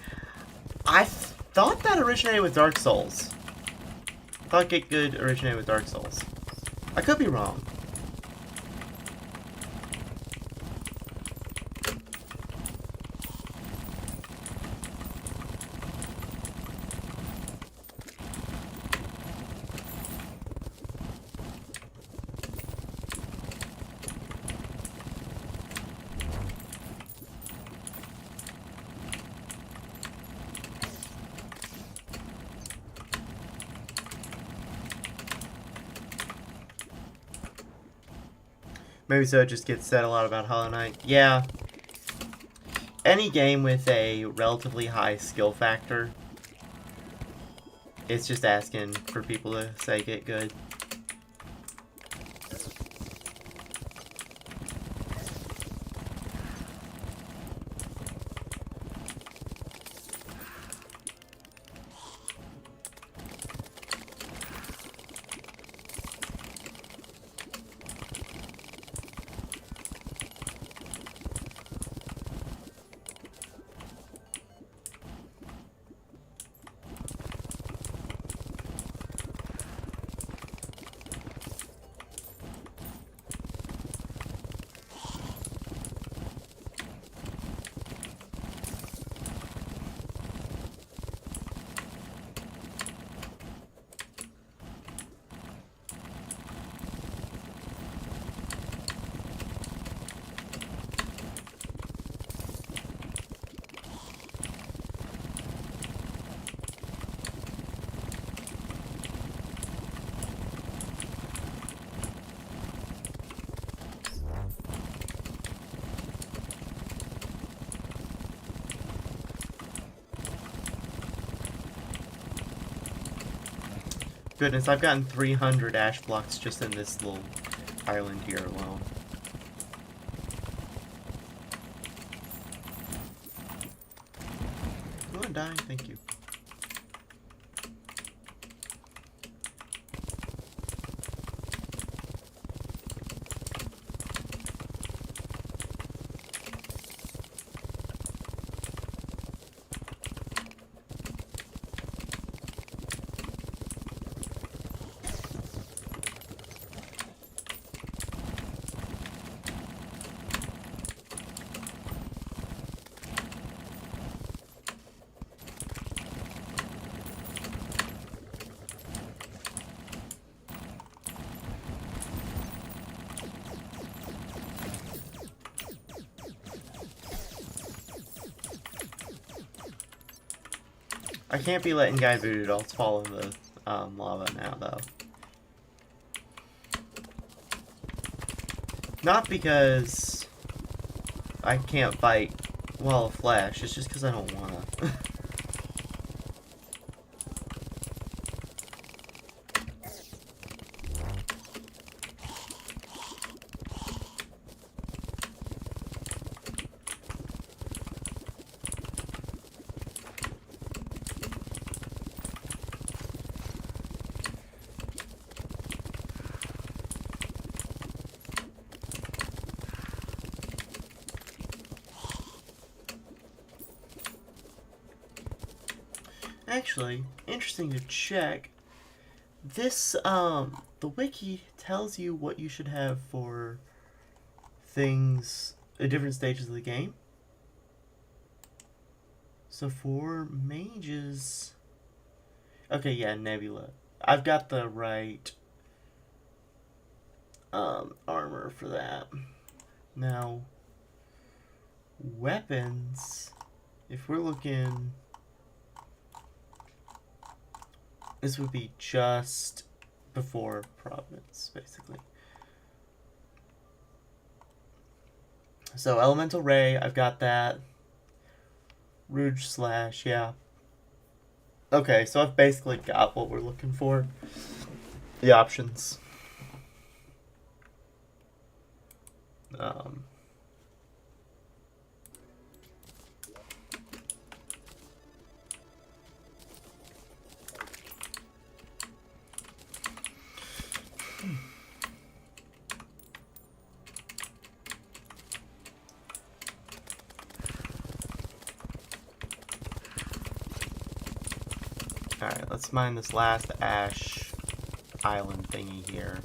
I thought that originated with Dark Souls. I thought Get Good originated with Dark Souls. I could be wrong. Maybe so it just gets said a lot about Hollow Knight. Yeah. Any game with a relatively high skill factor, it's just asking for people to say Get Good. Goodness, I've gotten 300 ash blocks just in this little island here alone. want to die? Thank you. I can't be letting guy voodoo dolls fall in the lava now, though. Not because I can't fight Wall of Flesh, it's just because I don't wanna. Actually, interesting to check. This, the wiki tells you what you should have for things at different stages of the game. So for mages... Okay, yeah, Nebula. I've got the right armor for that. Now, weapons, if we're looking... This would be just before Providence, basically. So, Elemental Ray, I've got that. Rouge Slash, yeah. Okay, so I've basically got what we're looking for. The options. Alright, let's mine this last ash island thingy here.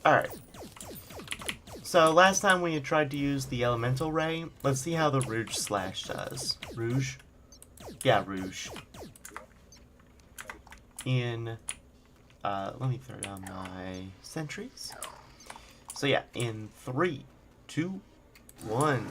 Alright. So, last time we had tried to use the Elemental Ray. Let's see how the Rouge Slash does. Rouge? Yeah, Rouge. In, let me throw down my sentries. So yeah, in 3, 2, 1...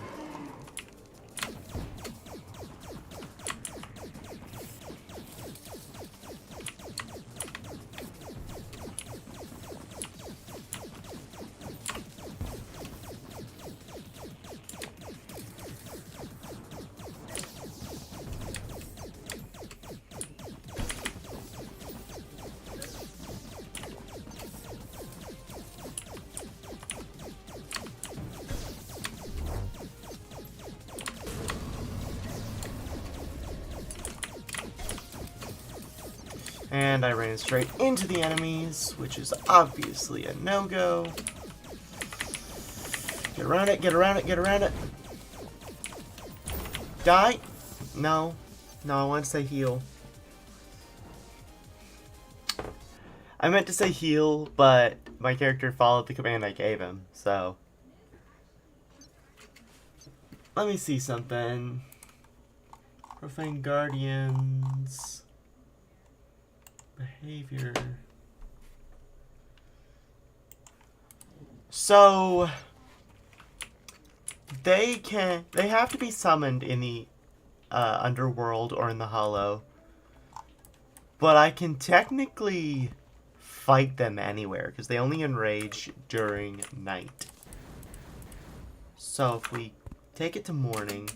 And I ran straight into the enemies, which is obviously a no-go. Get around it, get around it, get around it. Die? No. No, I want to say heal. I meant to say heal, but my character followed the command I gave him, so... Let me see something. Profane Guardians... Behavior. So they have to be summoned in the underworld or in the hollow. But I can technically fight them anywhere because they only enrage during night. So if we take it to morning,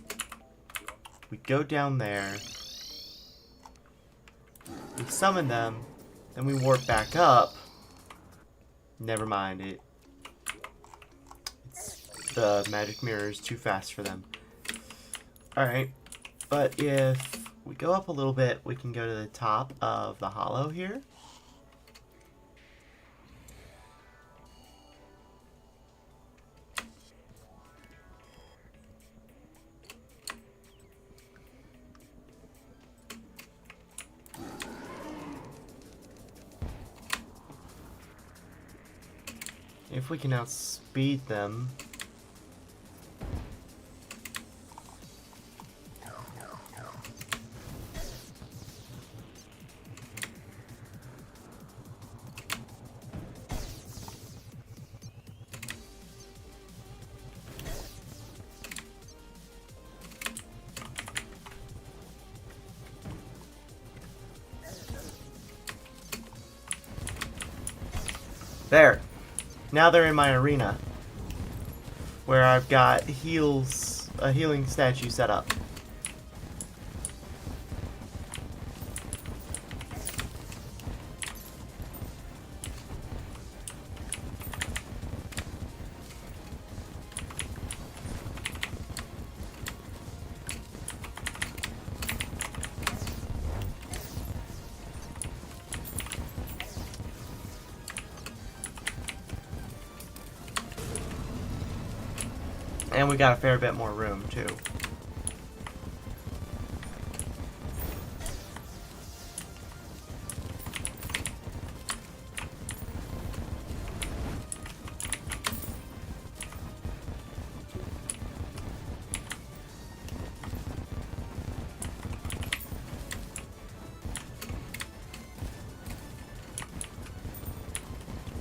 we go down there, we summon them, then we warp back up. Never mind it. The magic mirror is too fast for them. Alright, but if we go up a little bit, we can go to the top of the hollow here. If we can outspeed them. There. Now they're in my arena, where I've got a healing statue set up. And we got a fair bit more room, too.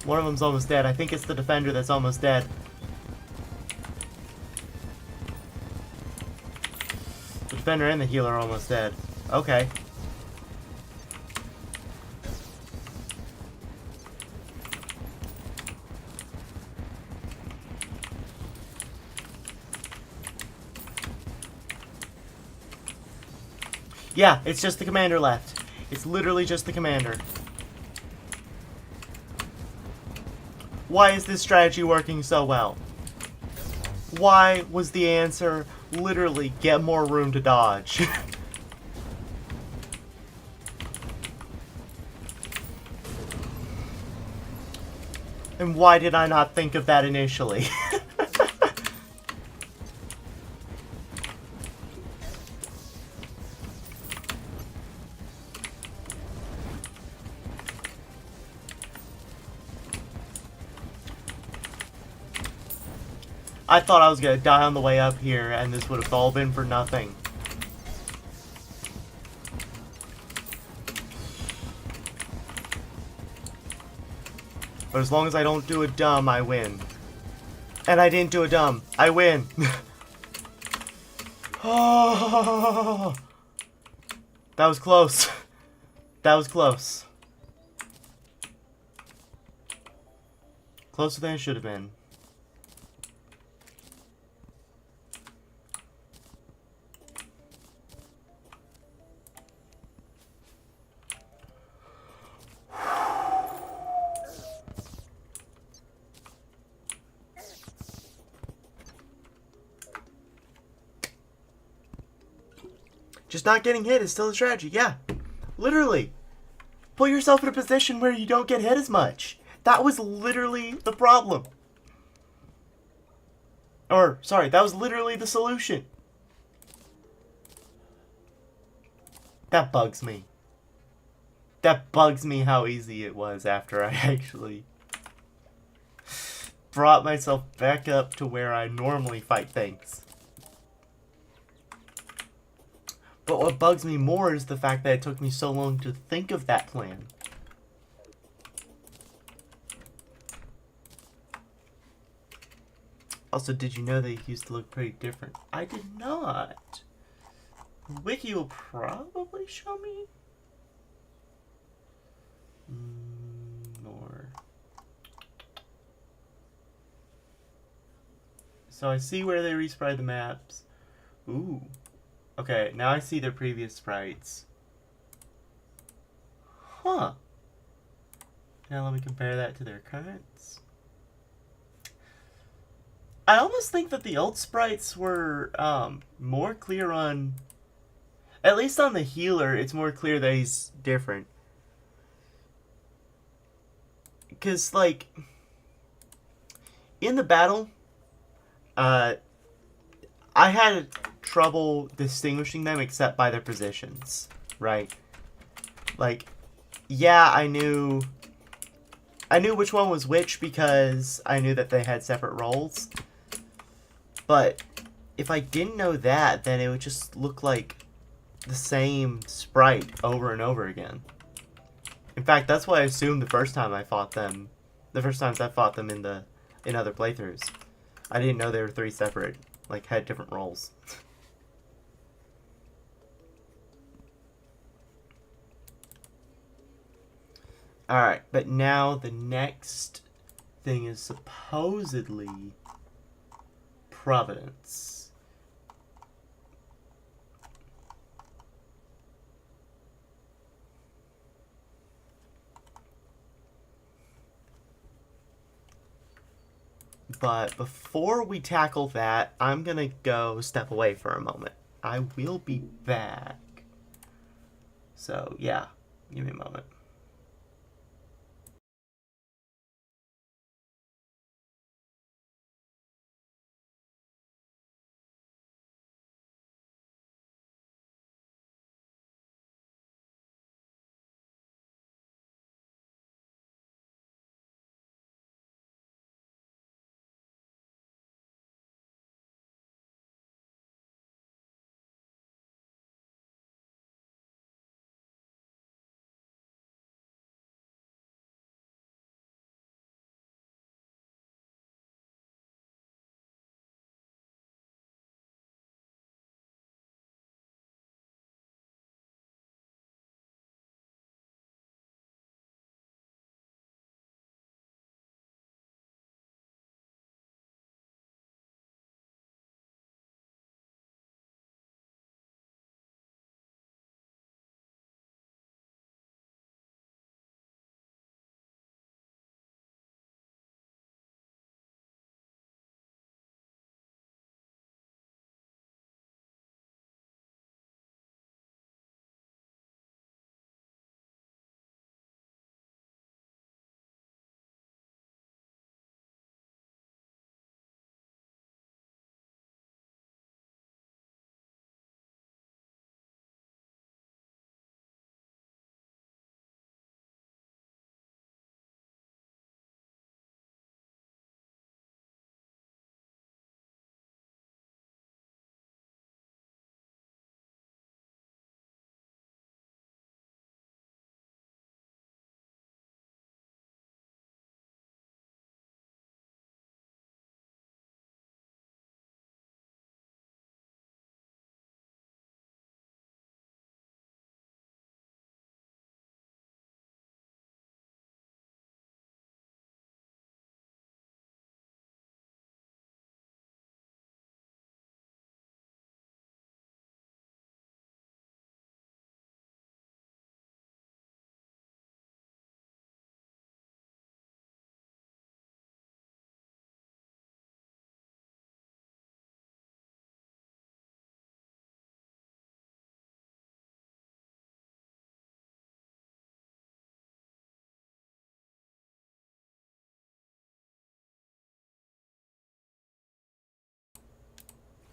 One of them's almost dead. I think it's the defender that's almost dead. The defender and the healer are almost dead. Okay. Yeah, it's just the commander left. It's literally just the commander. Why is this strategy working so well? Why was the answer literally get more room to dodge? And why did I not think of that initially? I thought I was gonna die on the way up here, and this would have all been for nothing. But as long as I don't do a dumb, I win. And I didn't do a dumb. I win. Oh, that was close. That was close. Closer than it should have been. Just not getting hit is still a strategy, yeah. Literally. Put yourself in a position where you don't get hit as much. That was literally the problem. Or, sorry, that was literally the solution. That bugs me. That bugs me how easy it was after I actually brought myself back up to where I normally fight things. But what bugs me more is the fact that it took me so long to think of that plan. Also, did you know they used to look pretty different? I did not. Wiki will probably show me. Normal. So I see where they resprite the maps. Ooh. Okay, now I see their previous sprites. Huh. Now let me compare that to their currents. I almost think that the old sprites were more clear on... At least on the healer, it's more clear that he's different. Because, like, in the battle, I had trouble distinguishing them except by their positions, right? Like, yeah, I knew which one was which because I knew that they had separate roles. But if I didn't know that, then it would just look like the same sprite over and over again. In fact, that's what I assumed the first time I fought them. The first times I fought them in other playthroughs. I didn't know they were three separate, like had different roles. Alright, but now the next thing is supposedly Providence. But before we tackle that, I'm gonna go step away for a moment. I will be back. So, yeah, give me a moment.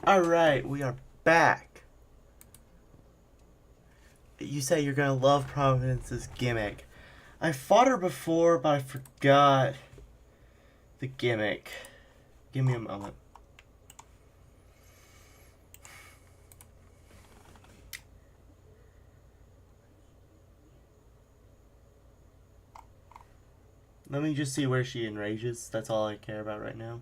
Alright, we are back. You say you're gonna love Providence's gimmick. I fought her before, but I forgot the gimmick. Give me a moment. Let me just see where she enrages. That's all I care about right now.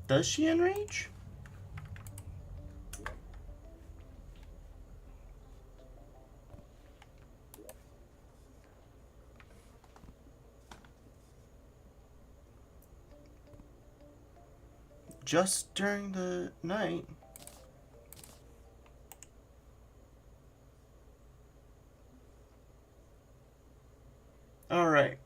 Does she enrage? Just during the night. Alright.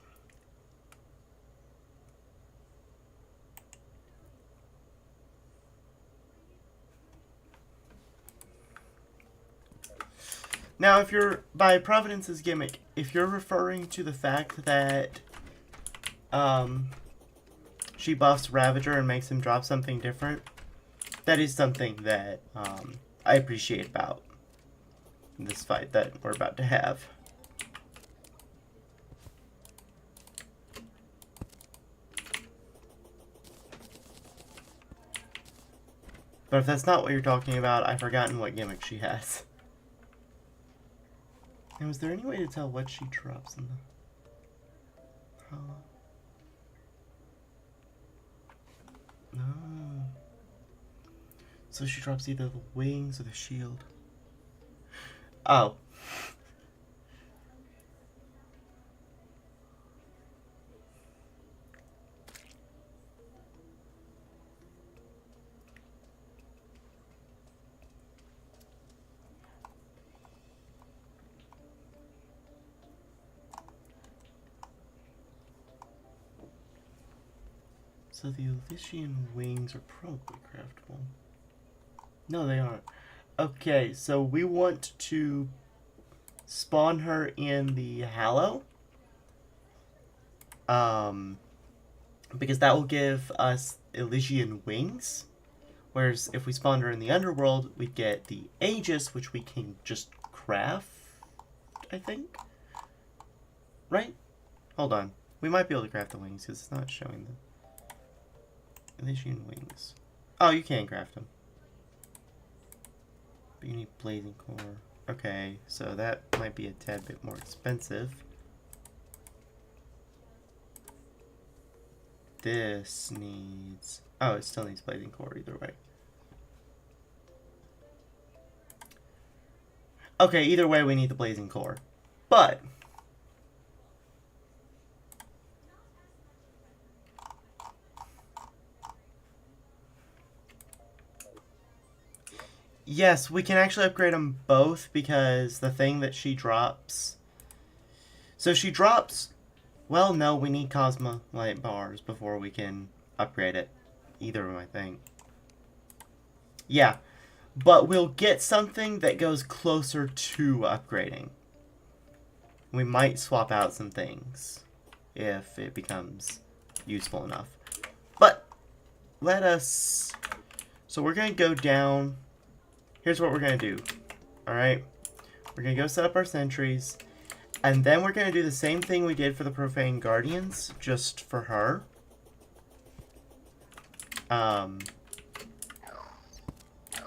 Now, if you're, by Providence's gimmick, if you're referring to the fact that, she buffs Ravager and makes him drop something different, that is something that, I appreciate about this fight that we're about to have. But if that's not what you're talking about, I've forgotten what gimmick she has. And was there any way to tell what she drops in the hollow? No. So she drops either the wings or the shield. Oh. So the Elysian wings are probably craftable. No, they aren't. Okay, so we want to spawn her in the Hallow. Because that will give us Elysian wings. Whereas if we spawned her in the Underworld, we'd get the Aegis, which we can just craft, I think. Right? Hold on. We might be able to craft the wings because it's not showing them. Elysian wings. Oh, you can craft them. But you need blazing core. Okay, so that might be a tad bit more expensive. This needs... Oh, it still needs blazing core either way. Okay, either way we need the blazing core. But... yes, we can actually upgrade them both because the thing that she drops... So she drops... Well, no, we need Cosmo Light bars before we can upgrade it. Either of them, I think. Yeah, but we'll get something that goes closer to upgrading. We might swap out some things if it becomes useful enough. But let us... So we're going to go down... Here's what we're going to do. Alright? We're going to go set up our sentries. And then we're going to do the same thing we did for the Profane Guardians, just for her. Oh,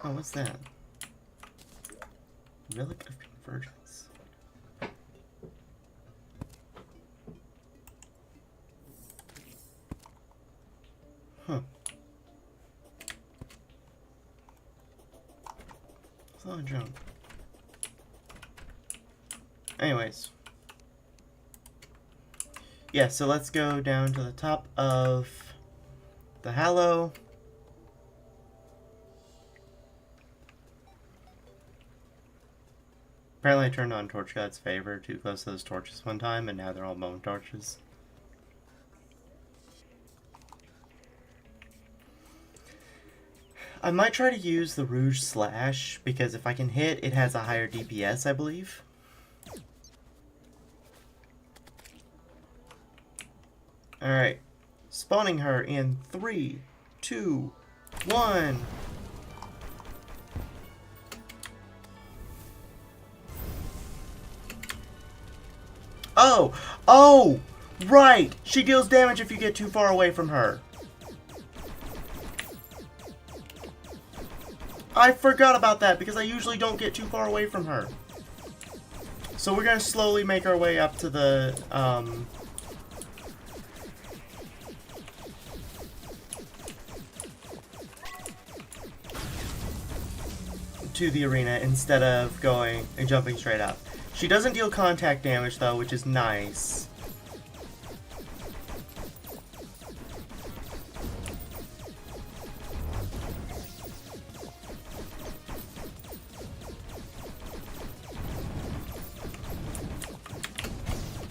what's that? Relic of Convergence. Huh. It's a lot of junk. Anyways. Yeah, so let's go down to the top of the Hallow. Apparently I turned on Torch God's favor too close to those torches one time, and now they're all bone torches. I might try to use the Rouge Slash, because if I can hit, it has a higher DPS, I believe. Alright, spawning her in 3, 2, 1. Oh! Oh! Right! She deals damage if you get too far away from her. I forgot about that because I usually don't get too far away from her. So we're gonna slowly make our way up to the, to the arena instead of going and jumping straight up. She doesn't deal contact damage though, which is nice.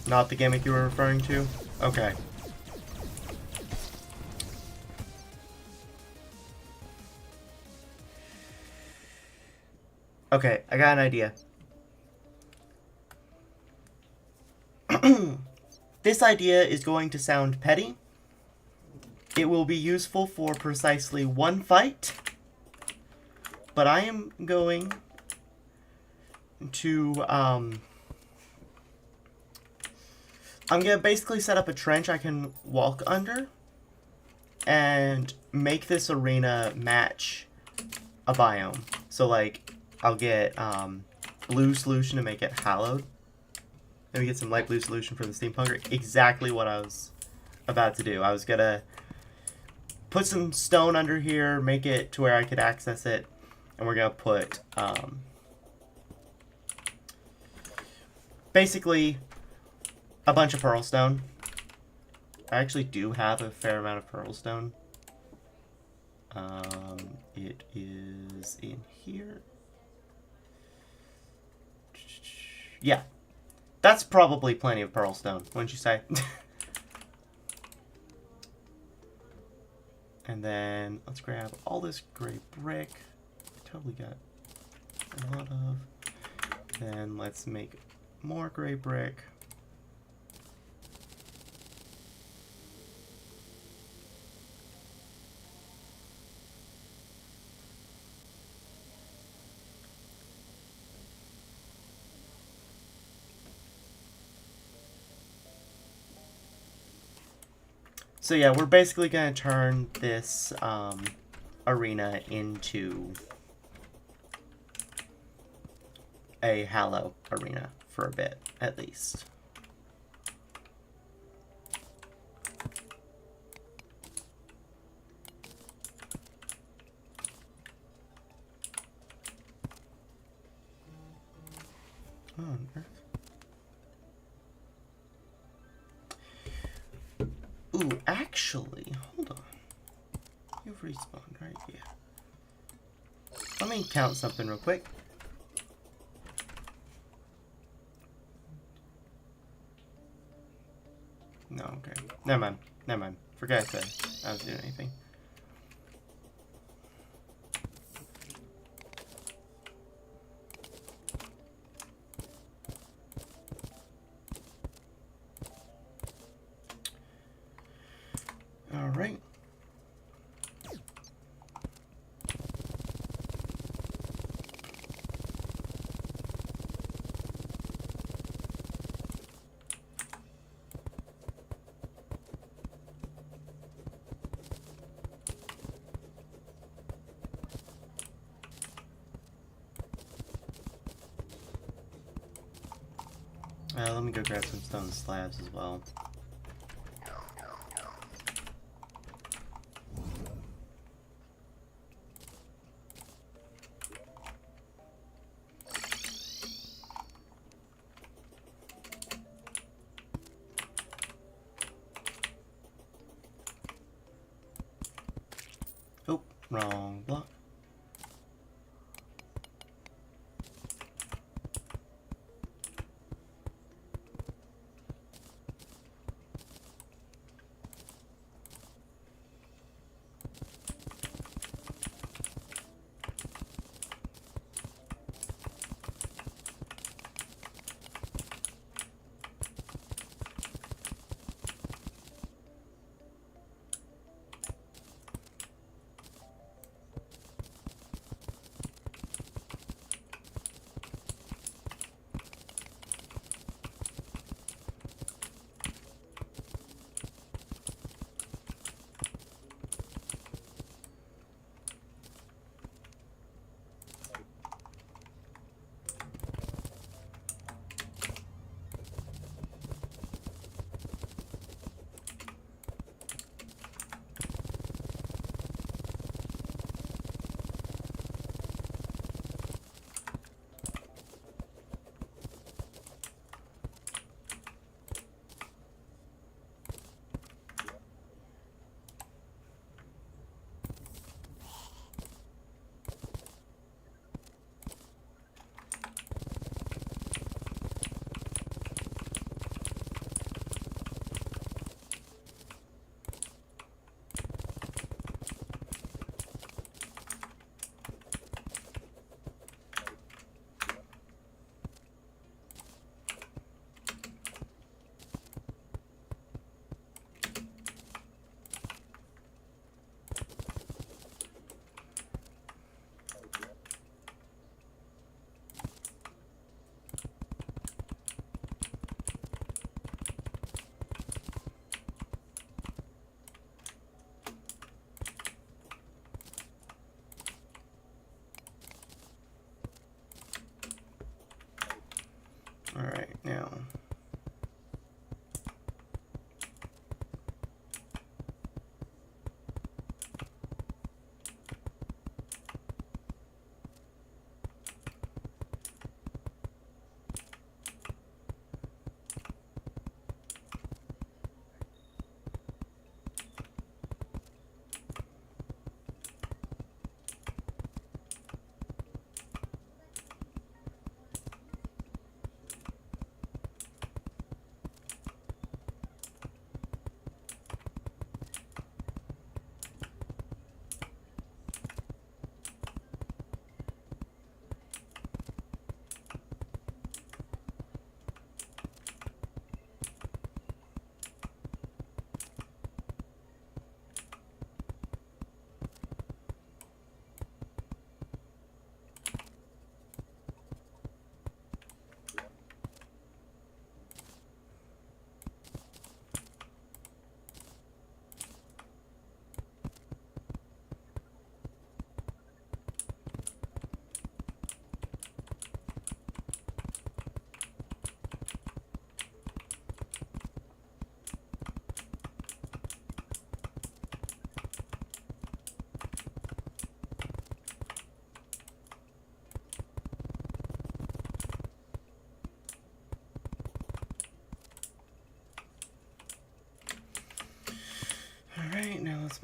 Not the gimmick you were referring to? Okay. Okay, I got an idea. This idea is going to sound petty. It will be useful for precisely one fight. But I am going to, I'm going to basically set up a trench I can walk under and make this arena match a biome. So, like, I'll get blue solution to make it hallowed. Maybe get some light blue solution for the steampunker. Exactly what I was about to do. I was going to put some stone under here, make it to where I could access it, and we're going to put basically a bunch of pearl stone. I actually do have a fair amount of pearl stone. It is in here. Yeah. That's probably plenty of pearl stone, wouldn't you say? And then let's grab all this gray brick. Totally got a lot of. Then let's make more gray brick. So yeah, we're basically going to turn this arena into a Hallow arena for a bit, at least. Oh, on earth. Ooh, actually, hold on. You've respawned, right? Yeah. Let me count something real quick. No, okay. Never mind. Never mind. Forget I said I was doing anything. All right. Let me go grab some stone slabs as well. Oh, wrong block.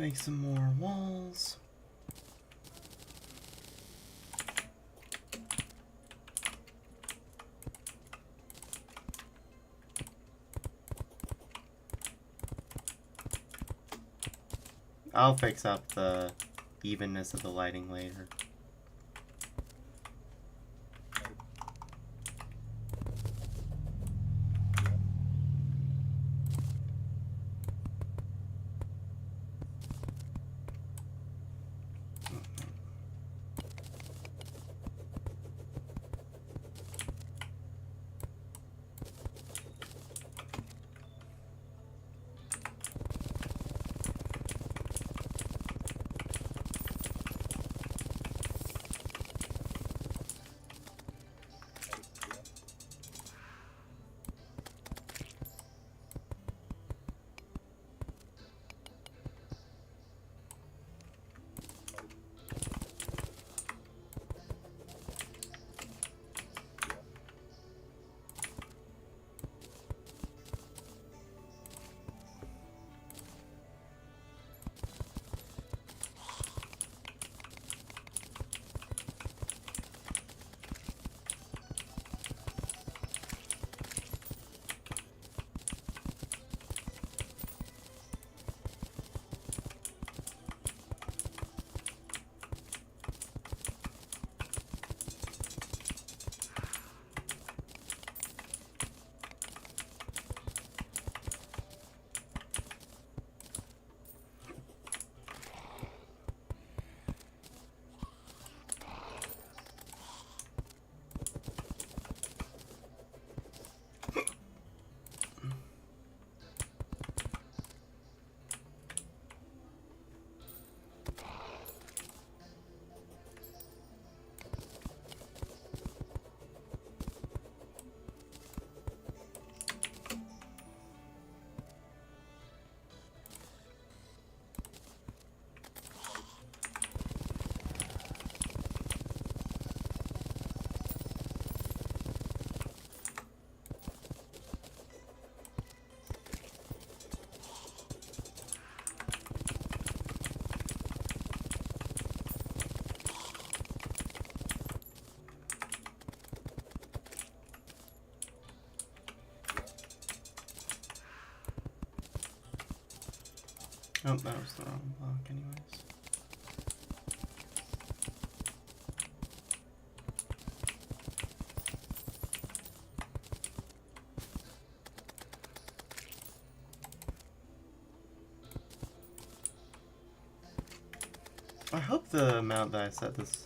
make some more walls. I'll fix up the evenness of the lighting later. Oh, that was the wrong block anyways. I hope the amount that I set this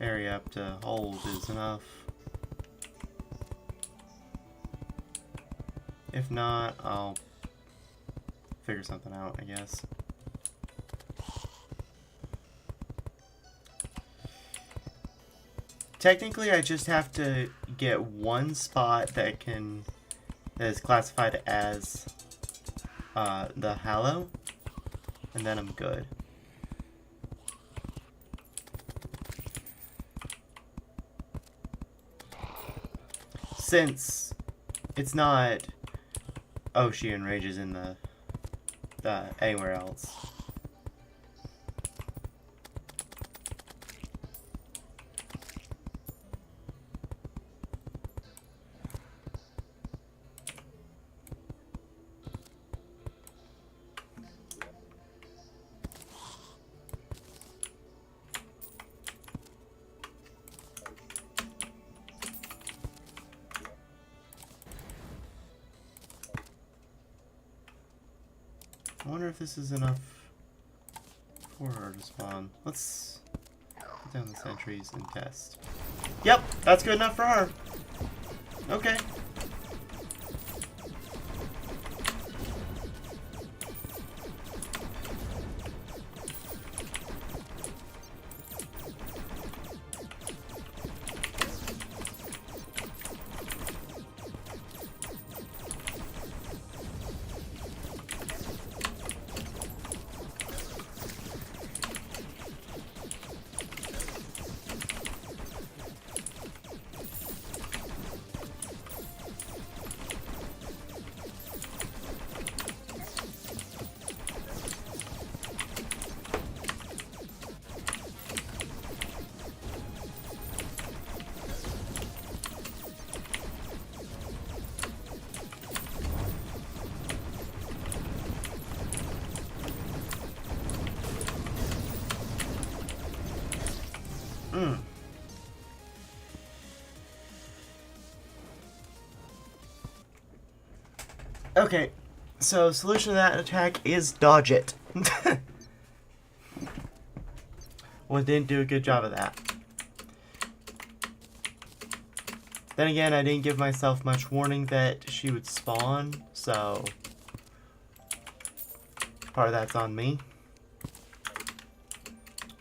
area up to hold is enough. If not, I'll figure something out, I guess. Technically, I just have to get one spot that is classified as the Hallow, and then I'm good. Since it's not Ocean Rages in the anywhere else. I wonder if this is enough for her to spawn. Let's put down the sentries and test. Yep, that's good enough for her. Okay. Mm. Okay, so solution to that attack is dodge it. Well, it didn't do a good job of that. Then again, I didn't give myself much warning that she would spawn, so part of that's on me.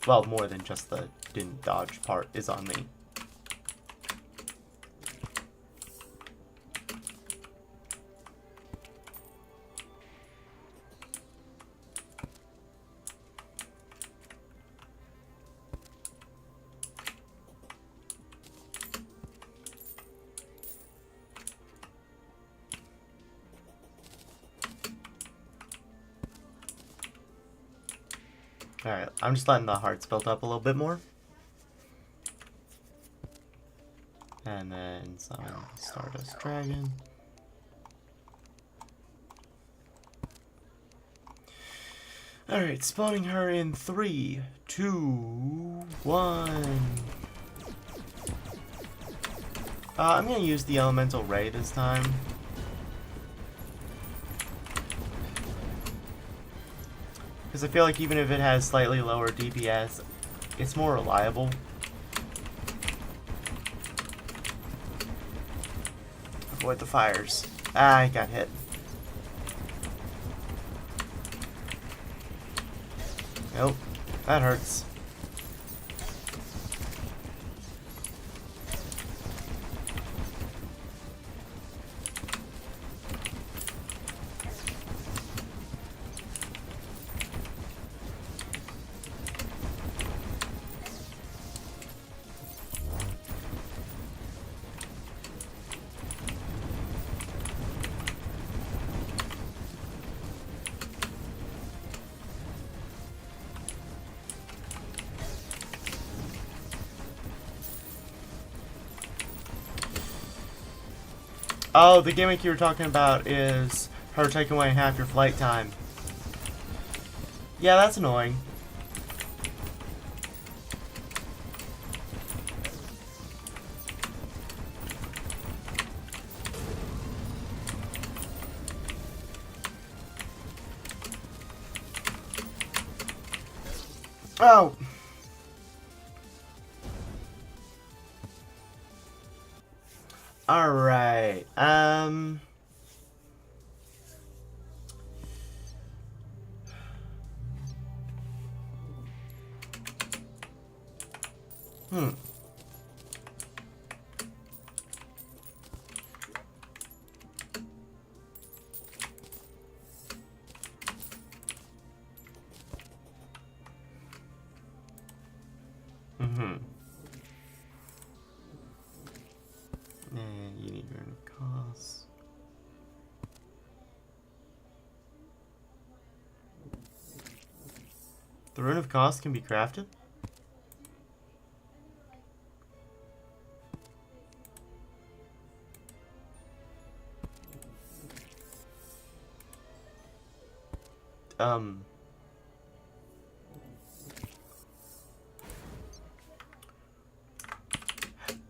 Well, more than just the didn't dodge part is on me. Alright, I'm just letting the hearts build up a little bit more. And then summon Stardust Dragon. Alright, spawning her in 3, 2, 1. I'm gonna use the Elemental Ray this time. Because I feel like even if it has slightly lower DPS, it's more reliable. Avoid the fires. Ah, I got hit. Nope, that hurts. Oh, the gimmick you were talking about is her taking away half your flight time. Yeah, that's annoying. Oh! Alright, And you need rune of cost. The rune of cost can be crafted?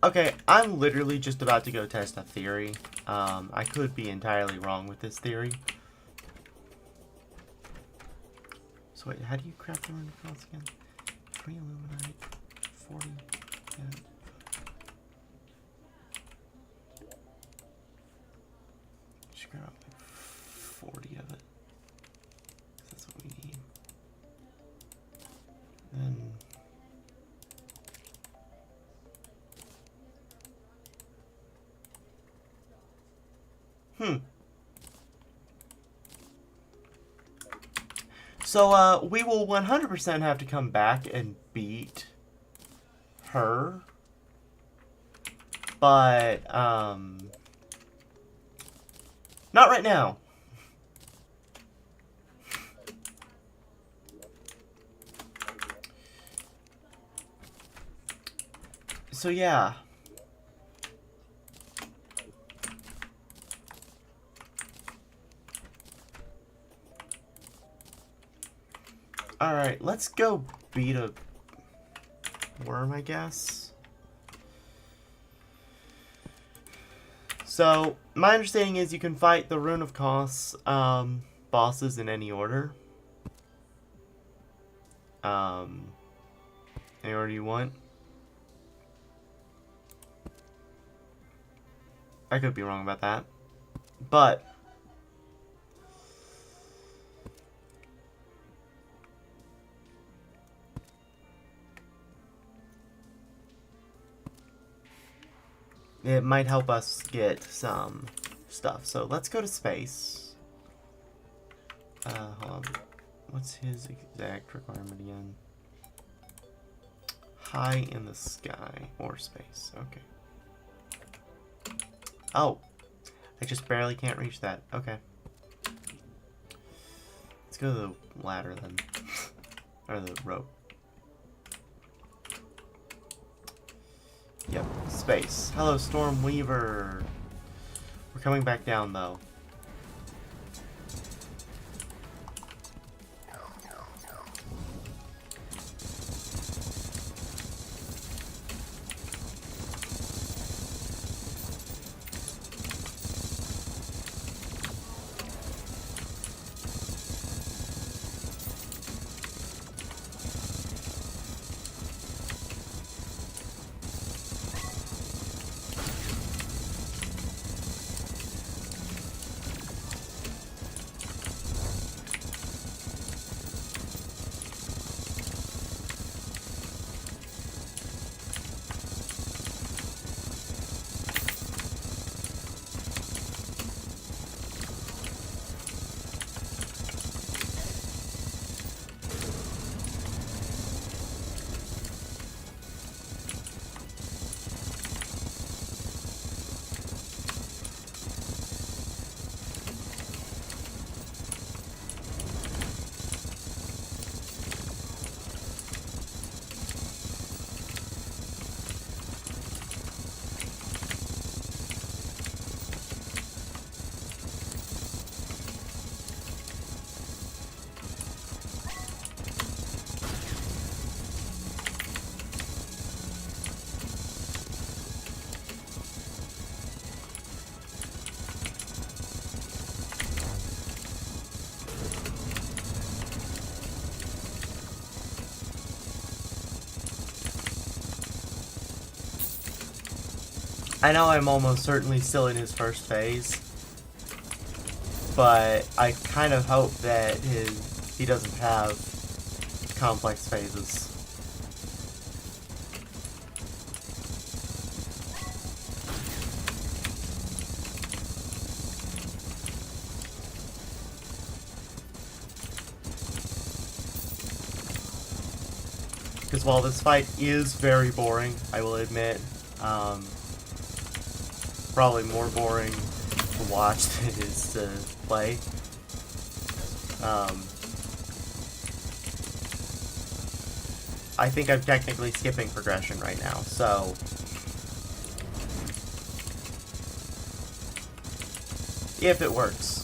Okay, I'm literally just about to go test a theory. I could be entirely wrong with this theory. So wait, how do you craft the rune of cost again? 3 illuminite, 40, yeah. Just grab like 40 of it. That's what we need. Then So, we will 100% have to come back and beat her. But, not right now. So, yeah. Alright, let's go beat a worm, I guess. So, my understanding is you can fight the Rune of Kos bosses in any order. Any order you want. I could be wrong about that. But it might help us get some stuff. So let's go to space. Hold on. What's his exact requirement again? High in the sky or space. Okay. Oh, I just barely can't reach that. Okay. Let's go to the ladder then. Or the rope. Yep, space. Hello, Storm Weaver. We're coming back down, though. I know I'm almost certainly still in his first phase, but I kind of hope that he doesn't have complex phases. Because while this fight is very boring, I will admit, probably more boring to watch than it is to play. I think I'm technically skipping progression right now, so if it works.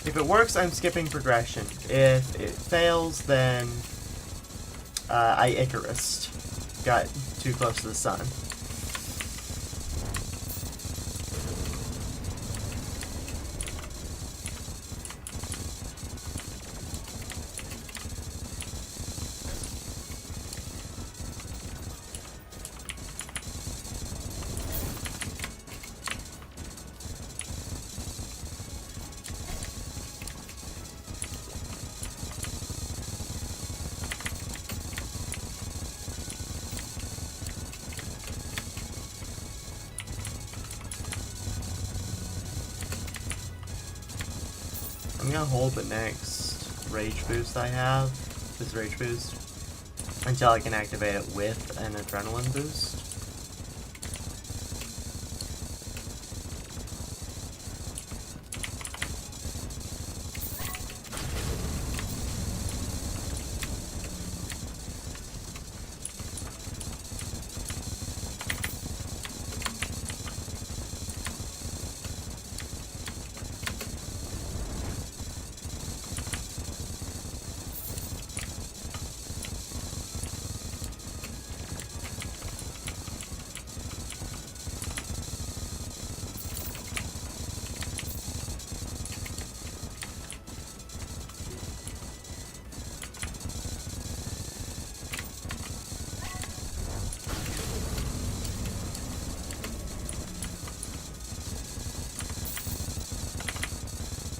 If it works, I'm skipping progression. If it fails, then I Icarus. Got too close to the sun. I'm gonna hold the next rage boost I have, this rage boost, until I can activate it with an adrenaline boost.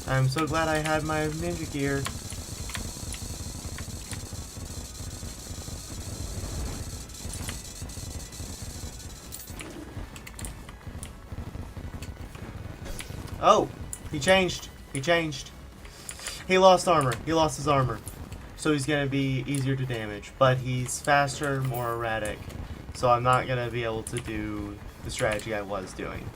I'm so glad I had my ninja gear. Oh, he changed. He changed. He lost armor. He lost his armor. So he's going to be easier to damage. But he's faster, more erratic. So I'm not going to be able to do the strategy I was doing.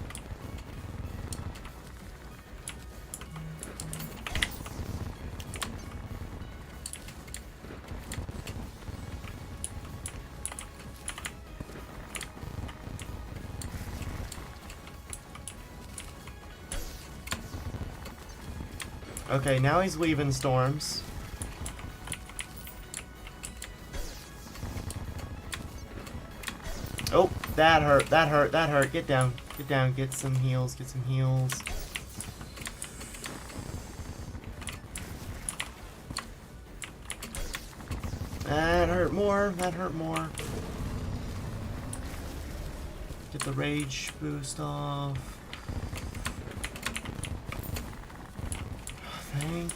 Okay, now he's weaving storms. Oh, that hurt, that hurt, that hurt. Get down, get some heals, get some heals. That hurt more, that hurt more. Get the rage boost off. Thank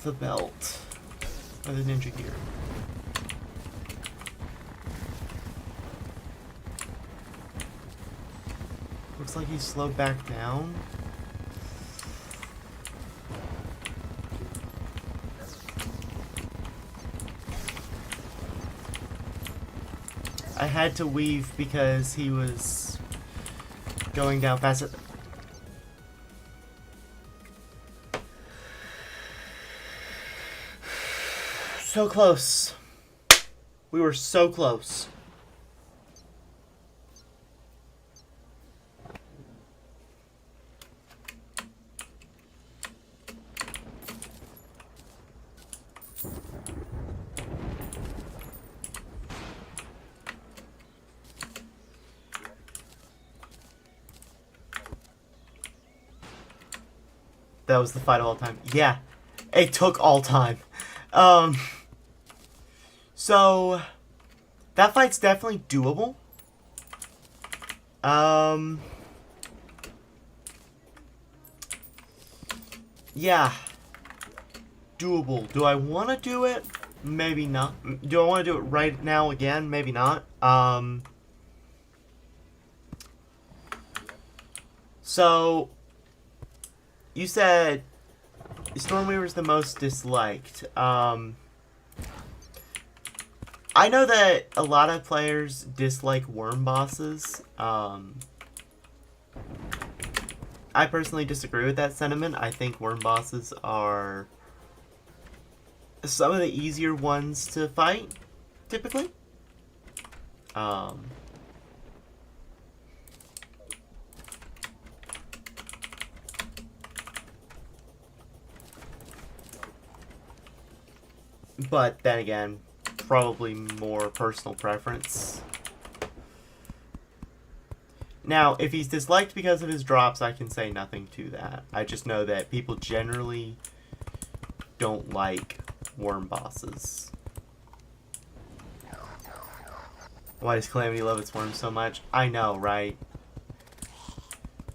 the belt. Or the ninja gear. Looks like he's slowed back down. I had to weave because he was going down faster. So close. We were so close. That was the fight of all time. Yeah, it took all time. So that fight's definitely doable. Yeah, doable. Do I want to do it? Maybe not. Do I want to do it right now again? Maybe not. So you said Stormweaver's the most disliked. I know that a lot of players dislike worm bosses. I personally disagree with that sentiment. I think worm bosses are some of the easier ones to fight, typically. But then again, probably more personal preference. Now, if he's disliked because of his drops, I can say nothing to that. I just know that people generally don't like worm bosses. Why does Calamity love its worms so much? I know, right?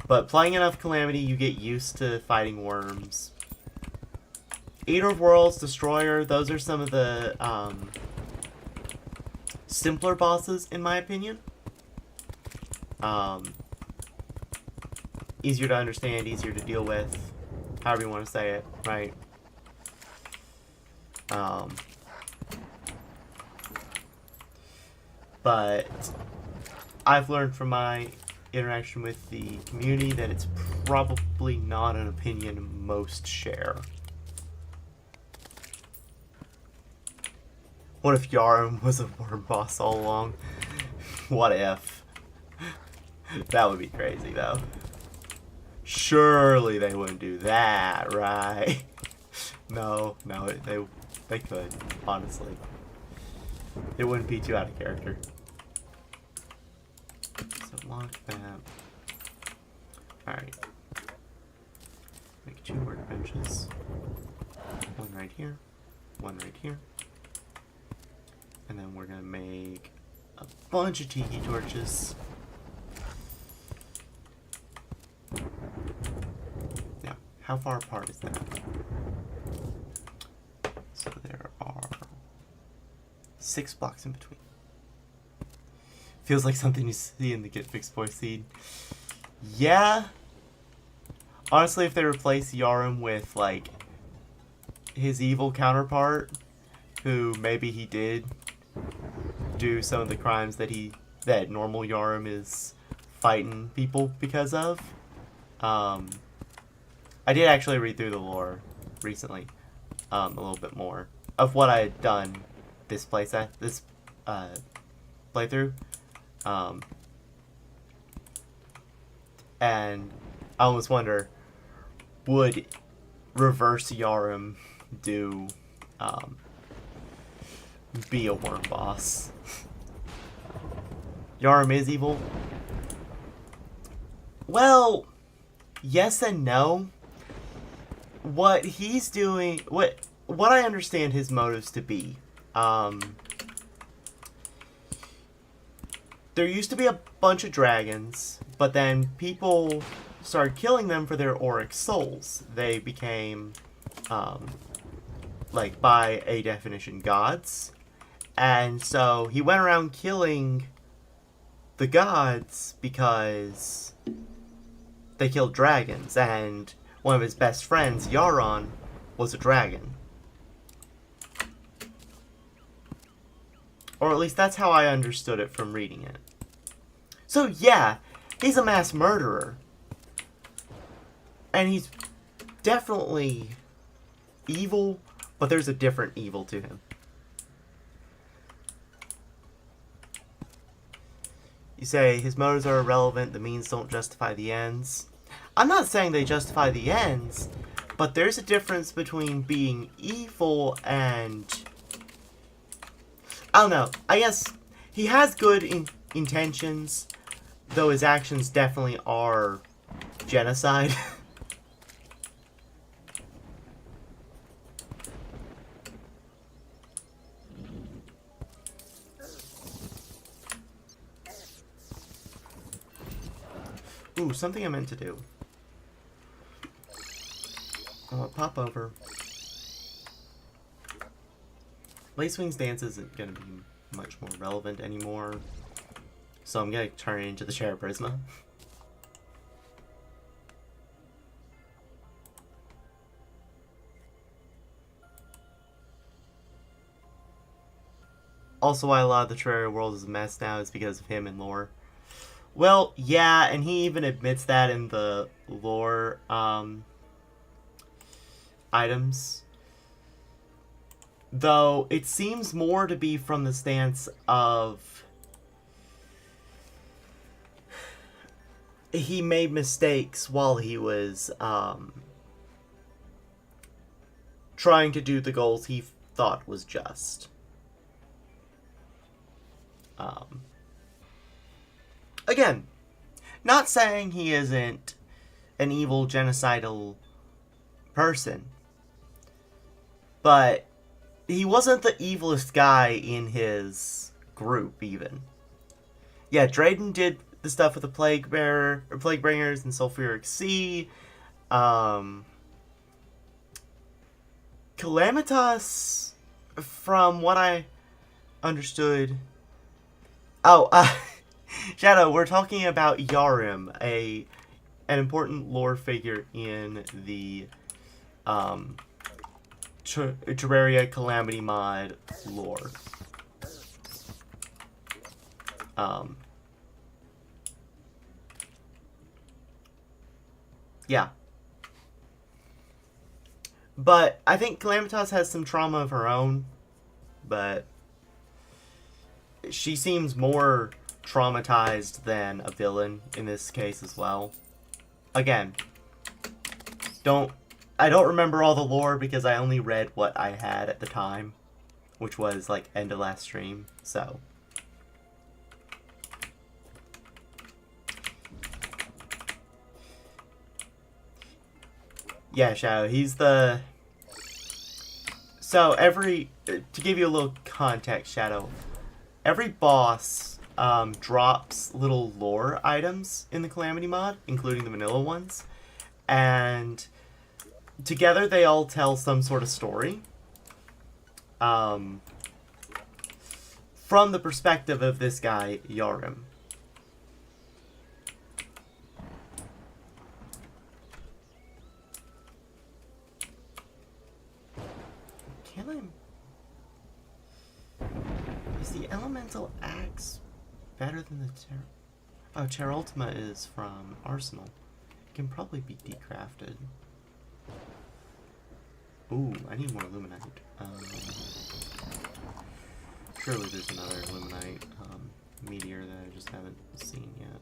But playing enough Calamity, you get used to fighting worms. Eater of Worlds, Destroyer, those are some of the simpler bosses, in my opinion. Easier to understand, easier to deal with, however you want to say it, right? But I've learned from my interaction with the community that it's probably not an opinion most share. What if Yarum was a worm boss all along? What if? That would be crazy, though. Surely they wouldn't do that, right? No, they could, honestly. It wouldn't be too out of character. So lock that. Alright. Make 2 workbenches. One right here. One right here. And then we're gonna make a bunch of tiki torches. Now, How far apart is that? So there are 6 blocks in between. Feels like something you see in the Get Fixed Boy scene. Yeah. Honestly, if they replace Yarum with, like, his evil counterpart, who maybe he did do some of the crimes that normal Yarum is fighting people because of. I did actually read through the lore recently, a little bit more of what I had done this playthrough. And I almost wonder, would reverse Yarum do be a worm boss? Yarum is evil? Well, yes and no. What he's doing, what I understand his motives to be, there used to be a bunch of dragons, but then people started killing them for their auric souls. They became, like, by a definition, gods. And so he went around killing the gods because they killed dragons, and one of his best friends, Yaron, was a dragon. Or at least that's how I understood it from reading it. So yeah, he's a mass murderer. And he's definitely evil, but there's a different evil to him. You say his motives are irrelevant, the means don't justify the ends. I'm not saying they justify the ends, but there's a difference between being evil and... I don't know. I guess he has good intentions, though his actions definitely are genocide. Ooh, something I meant to do. Pop over. Lacewing's dance isn't going to be much more relevant anymore, so I'm going to turn it into the Share Prisma. Also, why a lot of the Terraria world is a mess now is because of him and lore. Well, yeah, and he even admits that in the lore items. Though, it seems more to be from the stance of he made mistakes while he was trying to do the goals he thought was just. Again, not saying he isn't an evil, genocidal person, but he wasn't the evilest guy in his group, even. Yeah, Drayden did the stuff with the Plague Bringers and Sulfuric Sea. Calamitas, from what I understood... Oh, Shadow, we're talking about Yarim, an important lore figure in the Terraria Calamity mod lore. Yeah. But I think Calamitas has some trauma of her own, but she seems more traumatized than a villain in this case as well. Again, I don't remember all the lore because I only read what I had at the time, which was like end of last stream, so. Yeah, Shadow, he's the... So to give you a little context, Shadow, every boss drops little lore items in the Calamity mod, including the vanilla ones, and together they all tell some sort of story. From the perspective of this guy, Yarim. Can I... Is the elemental axe better than the Oh, Terra Ultima is from Arsenal. It can probably be decrafted. Ooh, I need more Luminite. Surely there's another Luminite meteor that I just haven't seen yet.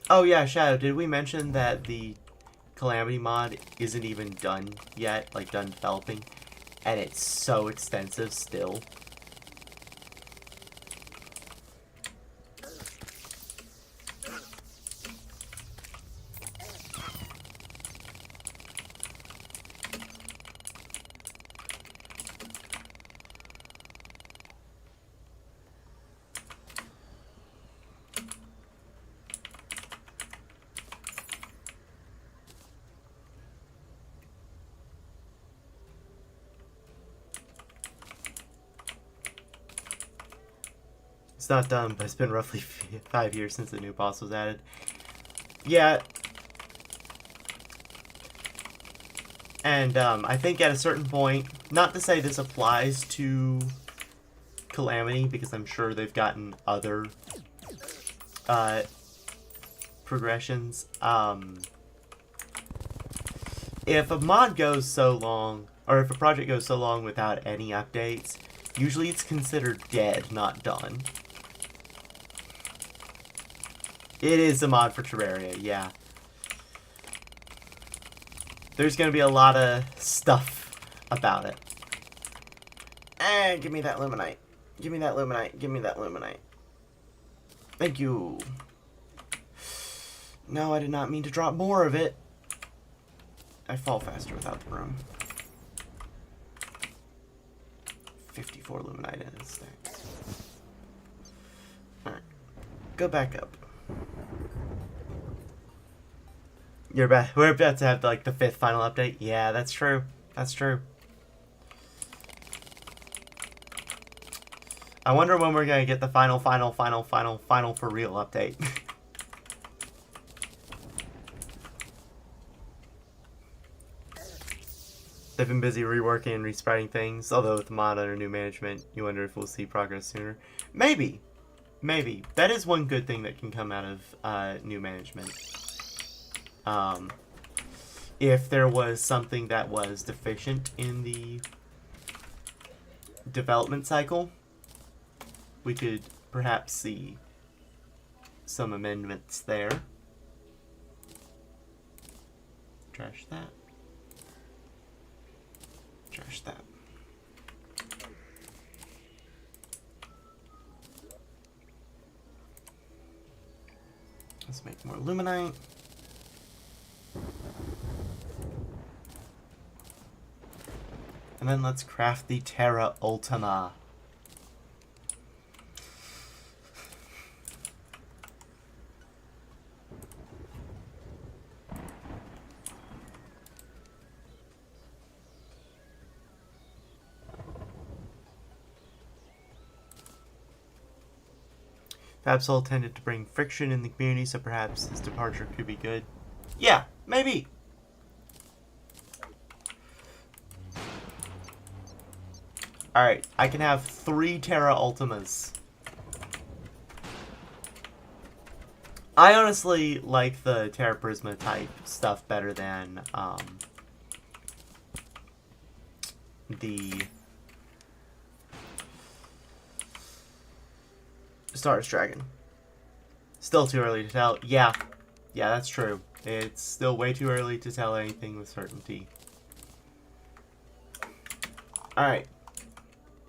Oh yeah, Shadow, did we mention that the Calamity mod isn't even done yet, like done developing, and it's so extensive still? It's not done, but it's been roughly 5 years since the new boss was added. Yeah. And I think at a certain point, not to say this applies to Calamity, because I'm sure they've gotten other progressions. If a mod goes so long, or if a project goes so long without any updates, usually it's considered dead, not done. It is a mod for Terraria, yeah. There's gonna be a lot of stuff about it. Give me that Luminite. Give me that Luminite. Give me that Luminite. Thank you. No, I did not mean to drop more of it. I fall faster without the broom. 54 Luminite in its stack. Alright. Go back up. We're about to have like the 5th final update. Yeah, that's true. That's true. I wonder when we're gonna get the final for real update. They've been busy reworking and respreading things, although with the mod under new management, you wonder if we'll see progress sooner. Maybe. Maybe. That is one good thing that can come out of new management. If there was something that was deficient in the development cycle, we could perhaps see some amendments there. Trash that. Trash that. Let's make more Luminite. And then let's craft the Terra Ultima. Fabsol tended to bring friction in the community, so perhaps his departure could be good. Yeah, maybe. Alright, I can have 3 Terra Ultimas. I honestly like the Terra Prisma type stuff better than the Stars Dragon. Still too early to tell. Yeah, that's true. It's still way too early to tell anything with certainty. Alright.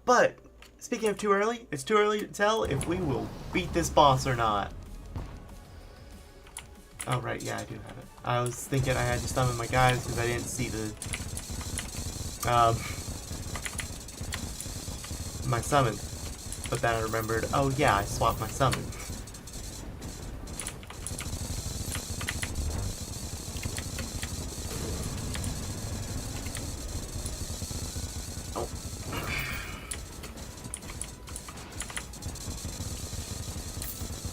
But Speaking of too early, it's too early to tell if we will beat this boss or not. Oh, right, yeah, I do have it. I was thinking I had to summon my guys because I didn't see the, my summon. But then I remembered, oh yeah, I swapped my summon. Oh.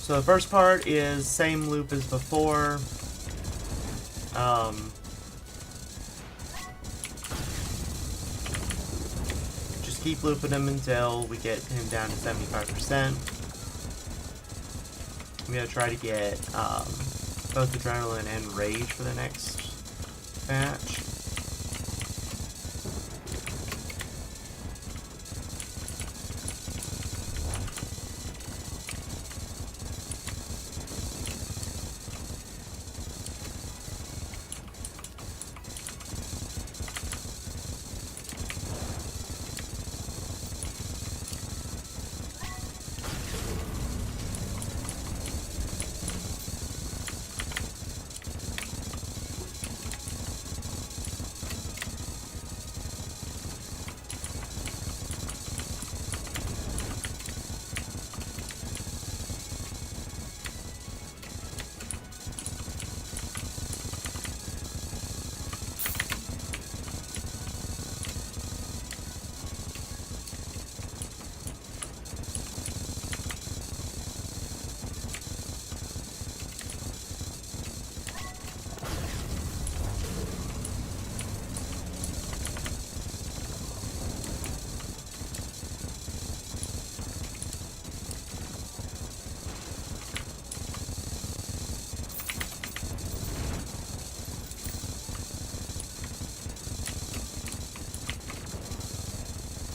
So the first part is same loop as before. Just keep looping him until we get him down to 75%. I'm gonna try to get both adrenaline and rage for the next batch.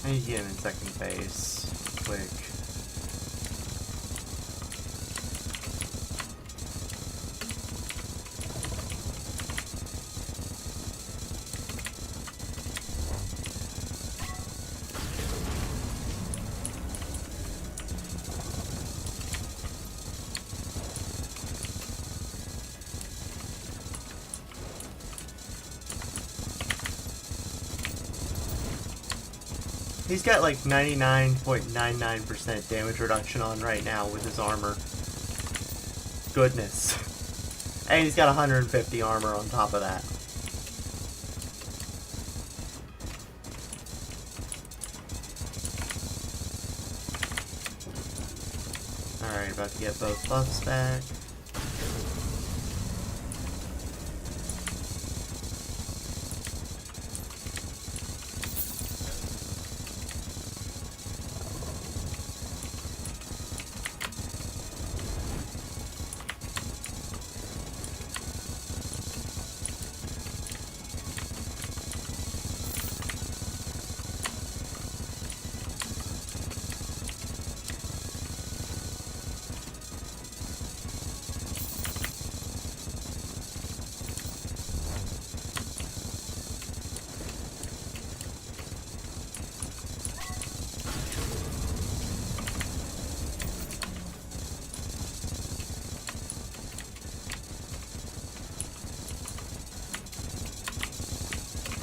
I need to get him in second phase quick. He's got like 99.99% damage reduction on right now with his armor. Goodness. And he's got 150 armor on top of that. Alright, about to get both buffs back.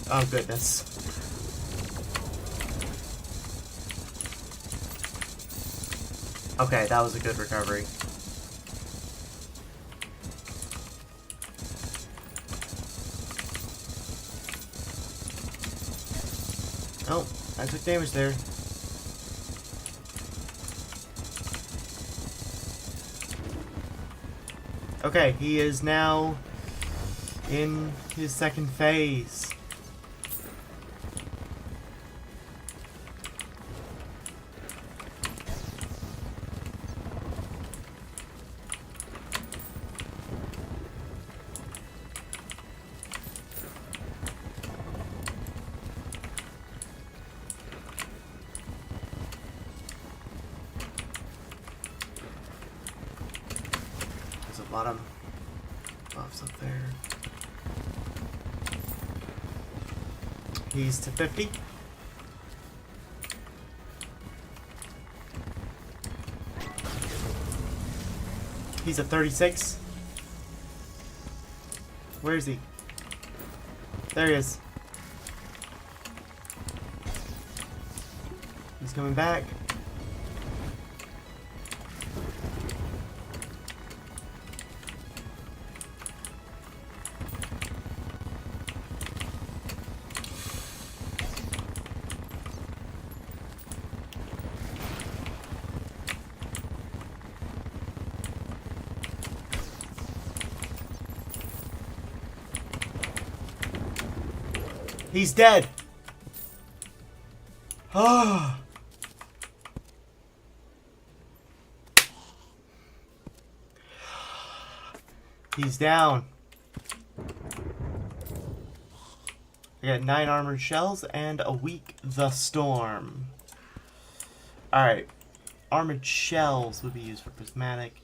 Oh goodness. Okay, that was a good recovery. Oh, I took damage there. Okay, he is now in his second phase. There's a lot of buffs up there. He's to 50. He's at 36. Where is he? There he is. He's coming back. He's dead. Oh. He's down. I got 9 armored shells and a weak the storm. Alright. Armored shells would be used for prismatic.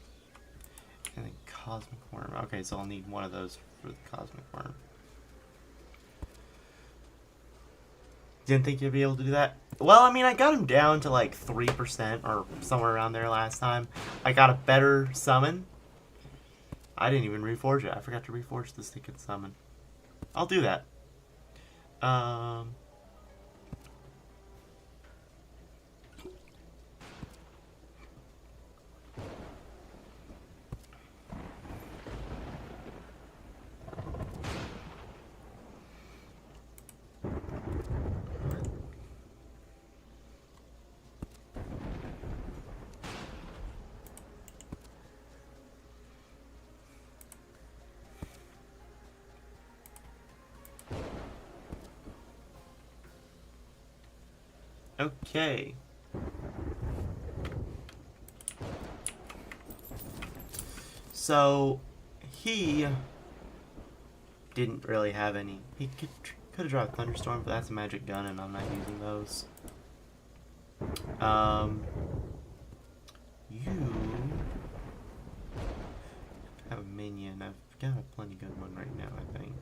And then cosmic worm. Okay, so I'll need one of those for the cosmic worm. Didn't think you'd be able to do that. Well, I mean, I got him down to like 3% or somewhere around there last time. I got a better summon. I didn't even reforge it. I forgot to reforge the stick and summon. I'll do that. Okay. So, he didn't really have any. He could have dropped Thunderstorm, but that's a magic gun, and I'm not using those. You have a minion. I've got a plenty good one right now, I think.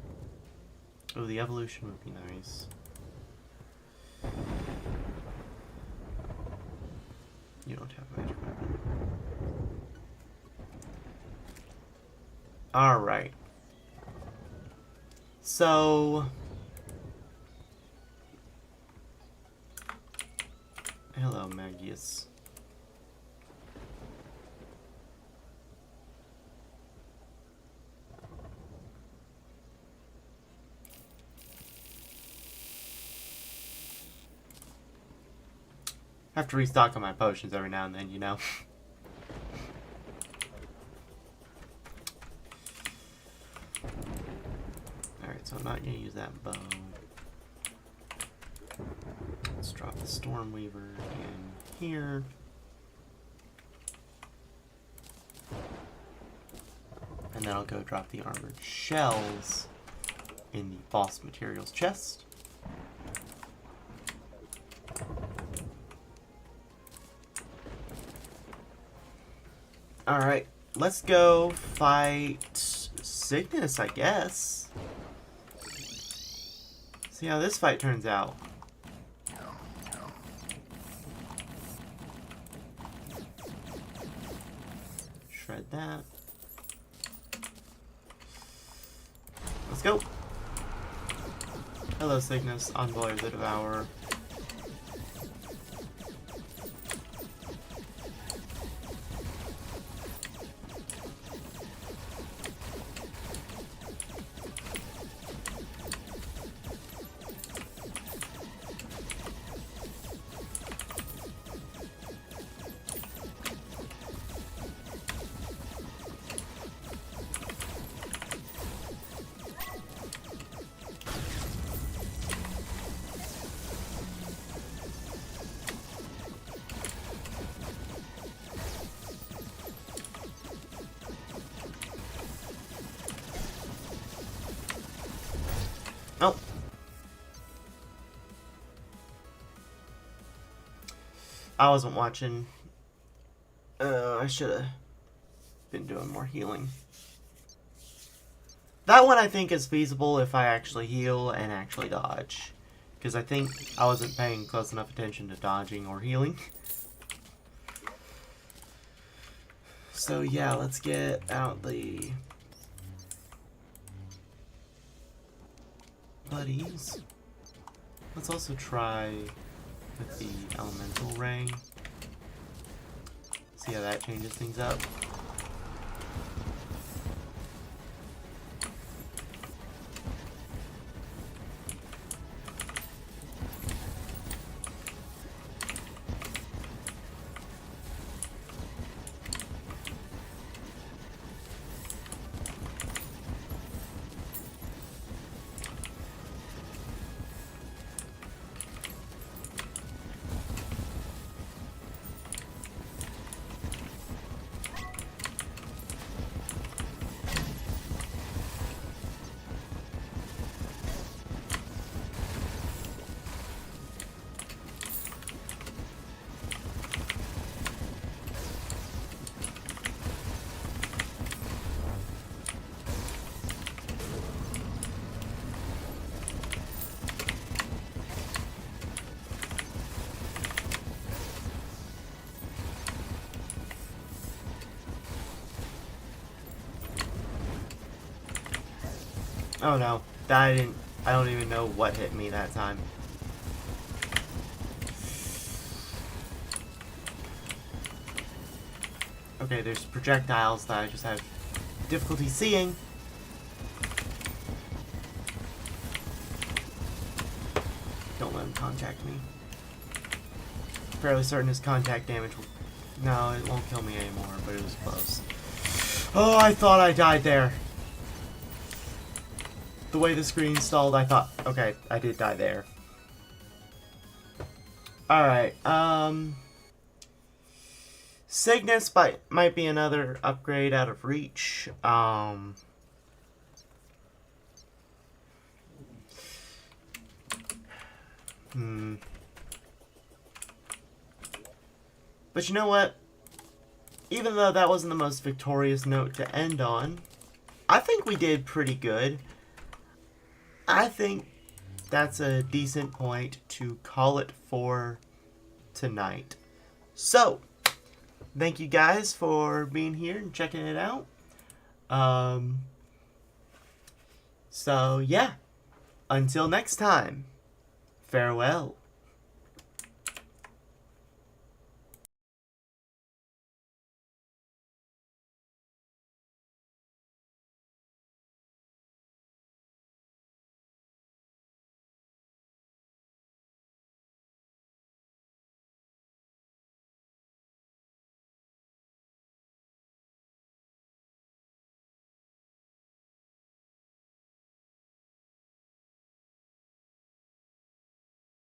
Oh, the evolution would be nice. You don't have a magic weapon. Alright. So... Hello, Magius. I have to restock on my potions every now and then, you know. Alright, so I'm not going to use that bow. Let's drop the Stormweaver in here. And then I'll go drop the armored shells in the boss materials chest. Alright, let's go fight Cygnus, I guess. See how this fight turns out. Shred that. Let's go. Hello, Cygnus, Envoy of the Devourer. Oh. I wasn't watching. I should have been doing more healing. That one I think is feasible if I actually heal and actually dodge. Because I think I wasn't paying close enough attention to dodging or healing. So yeah, let's get out the buddies. Let's also try with the elemental ring. See how that changes things up. Oh no, I don't even know what hit me that time. Okay, there's projectiles that I just have difficulty seeing. Don't let him contact me. Fairly certain his contact damage will... No, it won't kill me anymore, but it was close. Oh, I thought I died there. The way the screen stalled, I thought... Okay, I did die there. Alright, Cygnus might be another upgrade out of reach. But you know what? Even though that wasn't the most victorious note to end on, I think we did pretty good. I think that's a decent point to call it for tonight. So, thank you guys for being here and checking it out. So yeah, until next time, farewell.